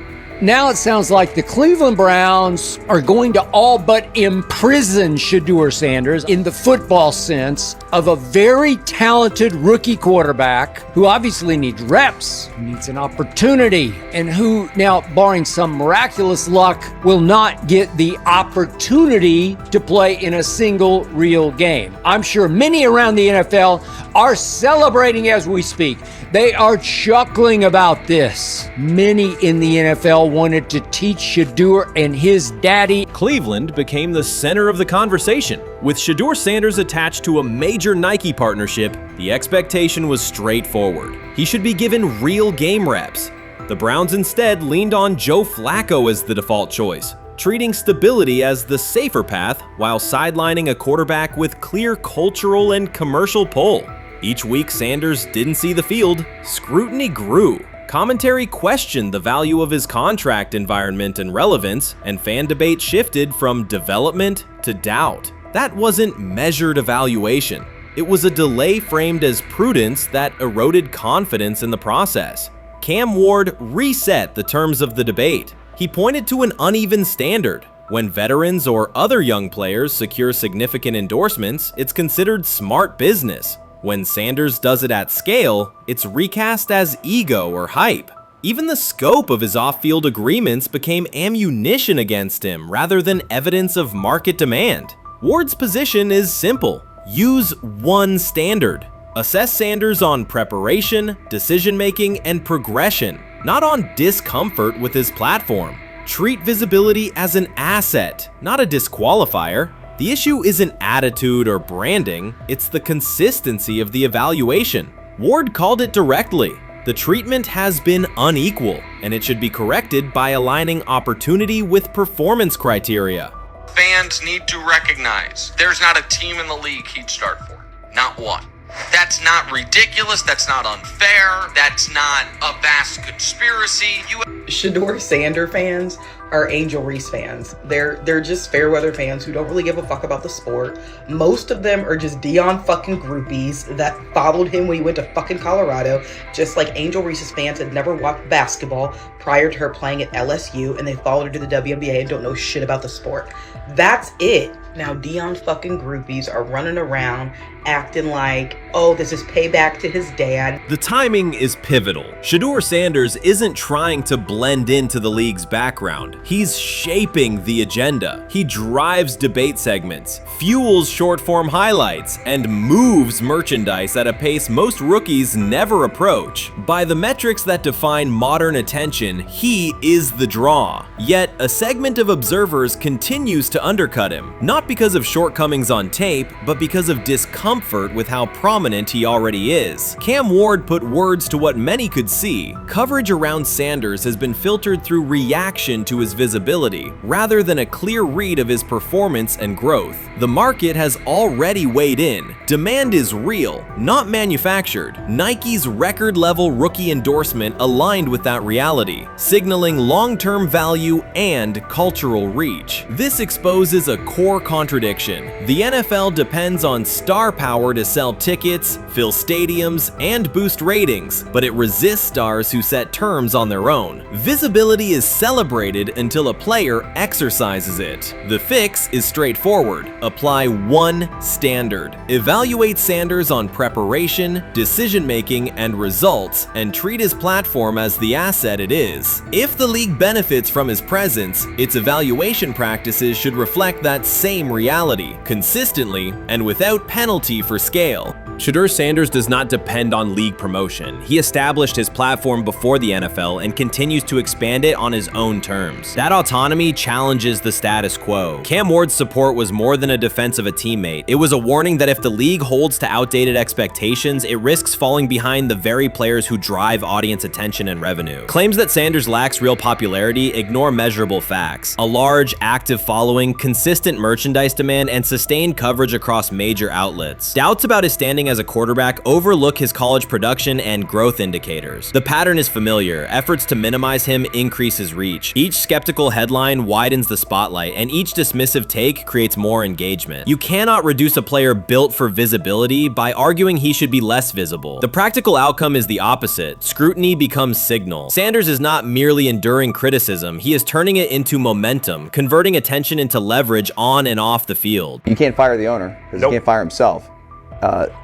Now it sounds like the Cleveland Browns are going to all but imprison Shedeur Sanders in the football sense of a very talented rookie quarterback who obviously needs reps, who needs an opportunity, and who now, barring some miraculous luck, will not get the opportunity to play in a single real game. I'm sure many around the NFL are celebrating as we speak. They are chuckling about this. Many in the NFL wanted to teach Shedeur and his daddy. Cleveland became the center of the conversation. With Shedeur Sanders attached to a major Nike partnership, the expectation was straightforward. He should be given real game reps. The Browns instead leaned on Joe Flacco as the default choice, treating stability as the safer path while sidelining a quarterback with clear cultural and commercial pull. Each week Sanders didn't see the field, scrutiny grew. Commentary questioned the value of his contract environment and relevance, and fan debate shifted from development to doubt. That wasn't measured evaluation. It was a delay framed as prudence that eroded confidence in the process. Cam Ward reset the terms of the debate. He pointed to an uneven standard. When veterans or other young players secure significant endorsements, it's considered smart business. When Sanders does it at scale, it's recast as ego or hype. Even the scope of his off-field agreements became ammunition against him rather than evidence of market demand. Ward's position is simple. Use one standard. Assess Sanders on preparation, decision-making, and progression, not on discomfort with his platform. Treat visibility as an asset, not a disqualifier. The issue isn't attitude or branding, it's the consistency of the evaluation. Ward called it directly. The treatment has been unequal, and it should be corrected by aligning opportunity with performance criteria. Fans need to recognize there's not a team in the league he'd start for. Not one. That's not ridiculous, that's not unfair, that's not a vast conspiracy. Shedeur Sanders fans are Angel Reese fans. They're just fair weather fans who don't really give a fuck about the sport. Most of them are just Dion fucking groupies that followed him when he went to fucking Colorado, just like Angel Reese's fans had never watched basketball prior to her playing at LSU, and they followed her to the WNBA and don't know shit about the sport. That's it. Now Dion fucking groupies are running around acting like, oh, this is payback to his dad. The timing is pivotal. Shedeur Sanders isn't trying to blend into the league's background. He's shaping the agenda. He drives debate segments, fuels short-form highlights, and moves merchandise at a pace most rookies never approach. By the metrics that define modern attention, he is the draw. Yet, a segment of observers continues to undercut him, not because of shortcomings on tape, but because of discomfort with how prominent he already is. Cam Ward put words to what many could see. Coverage around Sanders has been filtered through reaction to his visibility, rather than a clear read of his performance and growth. The market has already weighed in. Demand is real, not manufactured. Nike's record-level rookie endorsement aligned with that reality, signaling long-term value and cultural reach. This exposes a core contradiction. The NFL depends on star power to sell tickets, fill stadiums, and boost ratings, but it resists stars who set terms on their own. Visibility is celebrated until a player exercises it. The fix is straightforward. Apply one standard. Evaluate Sanders on preparation, decision-making, and results, and treat his platform as the asset it is. If the league benefits from his presence, its evaluation practices should reflect that same reality, consistently and without penalty for scale. Shedeur Sanders does not depend on league promotion. He established his platform before the NFL and continues to expand it on his own terms. That autonomy challenges the status quo. Cam Ward's support was more than a defense of a teammate. It was a warning that if the league holds to outdated expectations, it risks falling behind the very players who drive audience attention and revenue. Claims that Sanders lacks real popularity ignore measurable facts. A large, active following, consistent merchandise, merchandise demand, and sustained coverage across major outlets. Doubts about his standing as a quarterback overlook his college production and growth indicators. The pattern is familiar. Efforts to minimize him increase his reach. Each skeptical headline widens the spotlight, and each dismissive take creates more engagement. You cannot reduce a player built for visibility by arguing he should be less visible. The practical outcome is the opposite. Scrutiny becomes signal. Sanders is not merely enduring criticism, he is turning it into momentum, converting attention into leverage on and off the field. You can't fire the owner because he can't fire himself.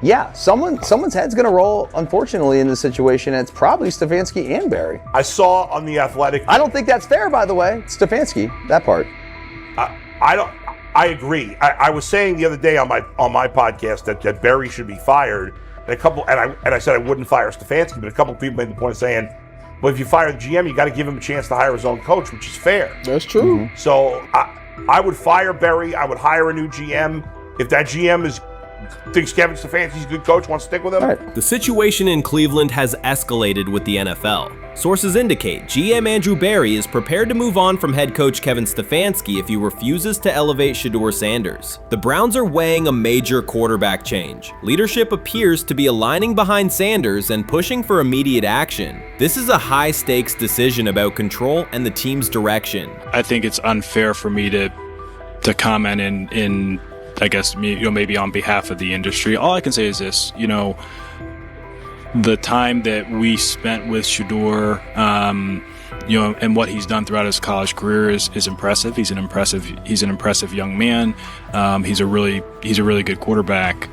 Yeah, someone's head's going to roll, unfortunately, in this situation, and it's probably Stefanski and Barry. I saw on The Athletic. I don't think that's fair, by the way. Stefanski, that part. I agree. I was saying the other day on my podcast that Barry should be fired, and I said I wouldn't fire Stefanski, but a couple of people made the point of saying, well, if you fire the GM, you got to give him a chance to hire his own coach, which is fair. That's true. So I would fire Barry. I would hire a new GM. If that GM thinks Kevin Stefanski's a good coach, wants to stick with him. The situation in Cleveland has escalated with the NFL. Sources indicate GM Andrew Barry is prepared to move on from head coach Kevin Stefanski if he refuses to elevate Shedeur Sanders. The Browns are weighing a major quarterback change. Leadership appears to be aligning behind Sanders and pushing for immediate action. This is a high-stakes decision about control and the team's direction. I think it's unfair for me to comment in I guess, maybe on behalf of the industry. All I can say is this, the time that we spent with Shedeur, and what he's done throughout his college career is impressive. He's an impressive young man. He's a really good quarterback.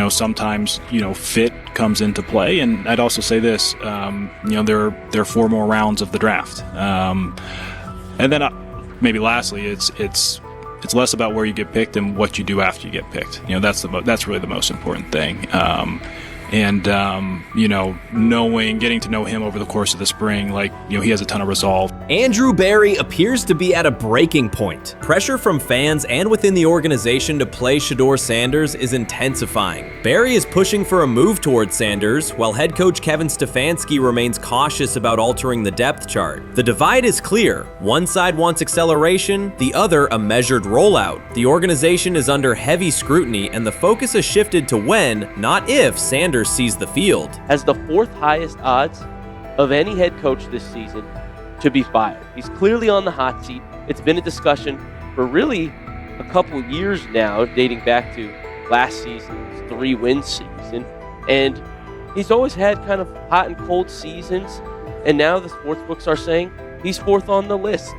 Sometimes, fit comes into play. And I'd also say this, there are 4 more rounds of the draft. And then maybe lastly, it's less about where you get picked and what you do after you get picked. That's really the most important thing. Getting to know him over the course of the spring, he has a ton of resolve. Andrew Barry appears to be at a breaking point. Pressure from fans and within the organization to play Shedeur Sanders is intensifying. Barry is pushing for a move towards Sanders, while head coach Kevin Stefanski remains cautious about altering the depth chart. The divide is clear. One side wants acceleration, the other a measured rollout. The organization is under heavy scrutiny, and the focus has shifted to when, not if, Sanders sees the field. Has the 4th highest odds of any head coach this season to be fired. He's clearly on the hot seat. It's been a discussion for really a couple years now, dating back to last season's 3-win season. And he's always had kind of hot and cold seasons. And now the sports books are saying he's 4th on the list.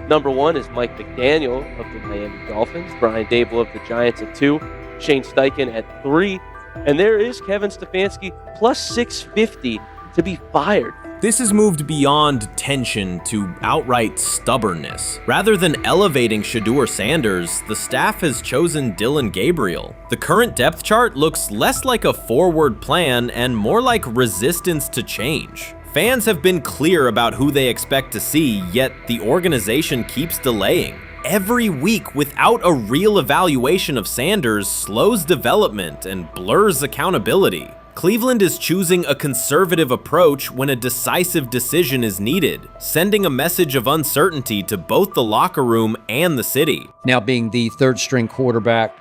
Number 1 is Mike McDaniel of the Miami Dolphins, Brian Daboll of the Giants at 2, Shane Steichen at 3, and there is Kevin Stefanski plus 650 to be fired. This has moved beyond tension to outright stubbornness. Rather than elevating Shedeur Sanders, the staff has chosen Dillon Gabriel. The current depth chart looks less like a forward plan and more like resistance to change. Fans have been clear about who they expect to see, yet the organization keeps delaying. Every week without a real evaluation of Sanders slows development and blurs accountability. Cleveland is choosing a conservative approach when a decisive decision is needed, sending a message of uncertainty to both the locker room and the city. Now, being the 3rd-string quarterback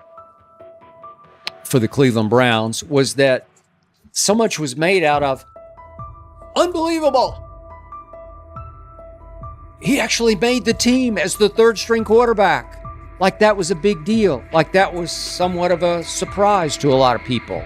for the Cleveland Browns, was that so much was made out of unbelievable. He actually made the team as the 3rd-string quarterback. Like that was a big deal. Like that was somewhat of a surprise to a lot of people.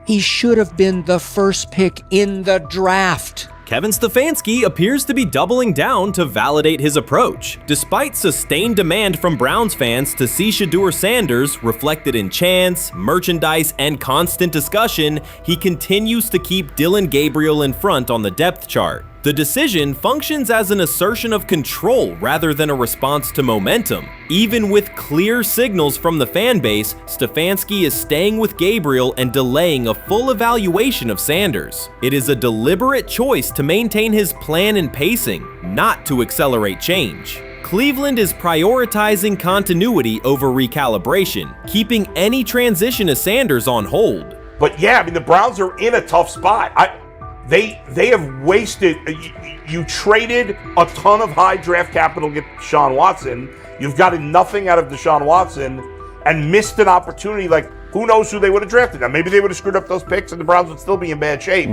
He should have been the first pick in the draft. Kevin Stefanski appears to be doubling down to validate his approach. Despite sustained demand from Browns fans to see Shedeur Sanders reflected in chants, merchandise, and constant discussion, he continues to keep Dillon Gabriel in front on the depth chart. The decision functions as an assertion of control rather than a response to momentum. Even with clear signals from the fan base, Stefanski is staying with Gabriel and delaying a full evaluation of Sanders. It is a deliberate choice to maintain his plan and pacing, not to accelerate change. Cleveland is prioritizing continuity over recalibration, keeping any transition to Sanders on hold. But yeah, the Browns are in a tough spot. They have wasted. You traded a ton of high draft capital to get Deshaun Watson. You've gotten nothing out of Deshaun Watson and missed an opportunity. Like, who knows who they would have drafted? Now, maybe they would have screwed up those picks and the Browns would still be in bad shape.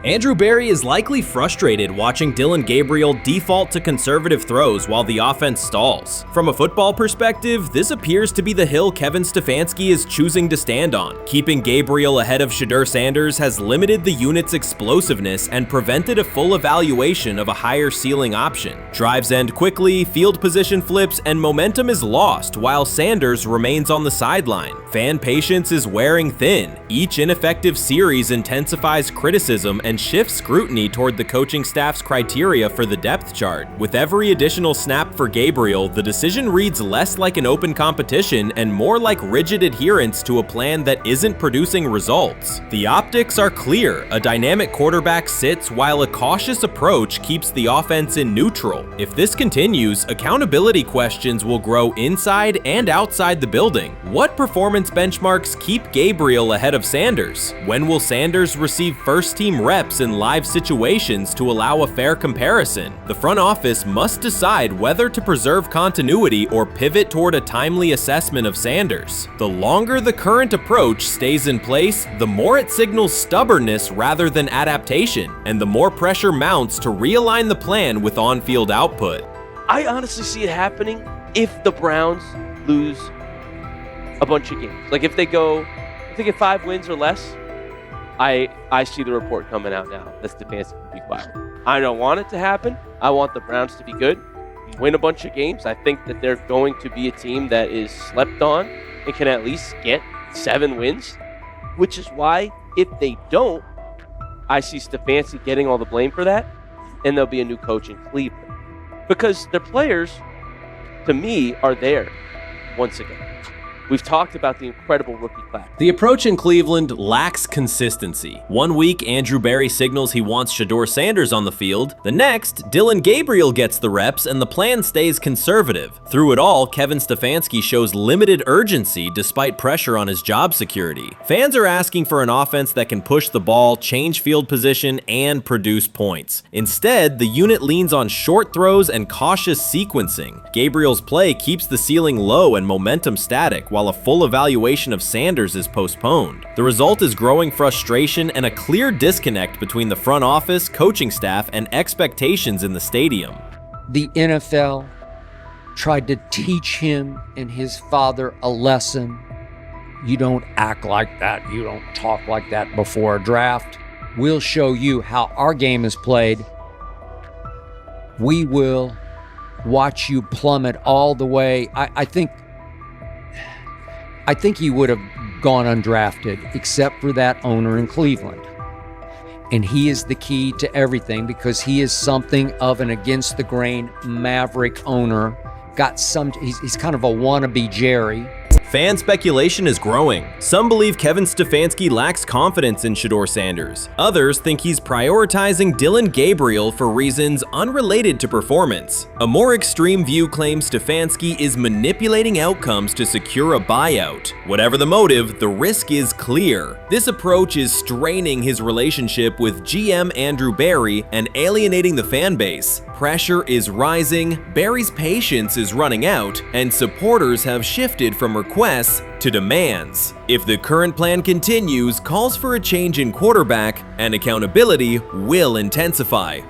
Andrew Berry is likely frustrated watching Dillon Gabriel default to conservative throws while the offense stalls. From a football perspective, this appears to be the hill Kevin Stefanski is choosing to stand on. Keeping Gabriel ahead of Shedeur Sanders has limited the unit's explosiveness and prevented a full evaluation of a higher ceiling option. Drives end quickly, field position flips, and momentum is lost while Sanders remains on the sideline. Fan patience is wearing thin. Each ineffective series intensifies criticism and shifts scrutiny toward the coaching staff's criteria for the depth chart. With every additional snap for Gabriel, the decision reads less like an open competition and more like rigid adherence to a plan that isn't producing results. The optics are clear. A dynamic quarterback sits while a cautious approach keeps the offense in neutral. If this continues, accountability questions will grow inside and outside the building. What performance benchmarks keep Gabriel ahead of Sanders? When will Sanders receive first-team reps in live situations to allow a fair comparison? The front office must decide whether to preserve continuity or pivot toward a timely assessment of Sanders. The longer the current approach stays in place, the more it signals stubbornness rather than adaptation, and the more pressure mounts to realign the plan with on-field output. I honestly see it happening if the Browns lose a bunch of games. Like if they get 5 wins or less, I see the report coming out now that Stefanski will be fired. I don't want it to happen. I want the Browns to be good, win a bunch of games. I think that they're going to be a team that is slept on and can at least get 7 wins, which is why if they don't, I see Stefanski getting all the blame for that, and there'll be a new coach in Cleveland. Because their players, to me, are there once again. We've talked about the incredible rookie class. The approach in Cleveland lacks consistency. One week, Andrew Berry signals he wants Shedeur Sanders on the field. The next, Dillon Gabriel gets the reps and the plan stays conservative. Through it all, Kevin Stefanski shows limited urgency despite pressure on his job security. Fans are asking for an offense that can push the ball, change field position, and produce points. Instead, the unit leans on short throws and cautious sequencing. Gabriel's play keeps the ceiling low and momentum static, while a full evaluation of Sanders is postponed. The result is growing frustration and a clear disconnect between the front office, coaching staff, and expectations in the stadium. The NFL tried to teach him and his father a lesson. You don't act like that. You don't talk like that before a draft. We'll show you how our game is played. We will watch you plummet all the way. I think he would have gone undrafted except for that owner in Cleveland. And he is the key to everything because he is something of an against-the-grain maverick owner. He's kind of a wannabe Jerry. Fan speculation is growing. Some believe Kevin Stefanski lacks confidence in Shedeur Sanders. Others think he's prioritizing Dillon Gabriel for reasons unrelated to performance. A more extreme view claims Stefanski is manipulating outcomes to secure a buyout. Whatever the motive, the risk is clear. This approach is straining his relationship with GM Andrew Berry and alienating the fan base. Pressure is rising, Berry's patience is running out, and supporters have shifted from requests to demands. If the current plan continues, calls for a change in quarterback and accountability will intensify.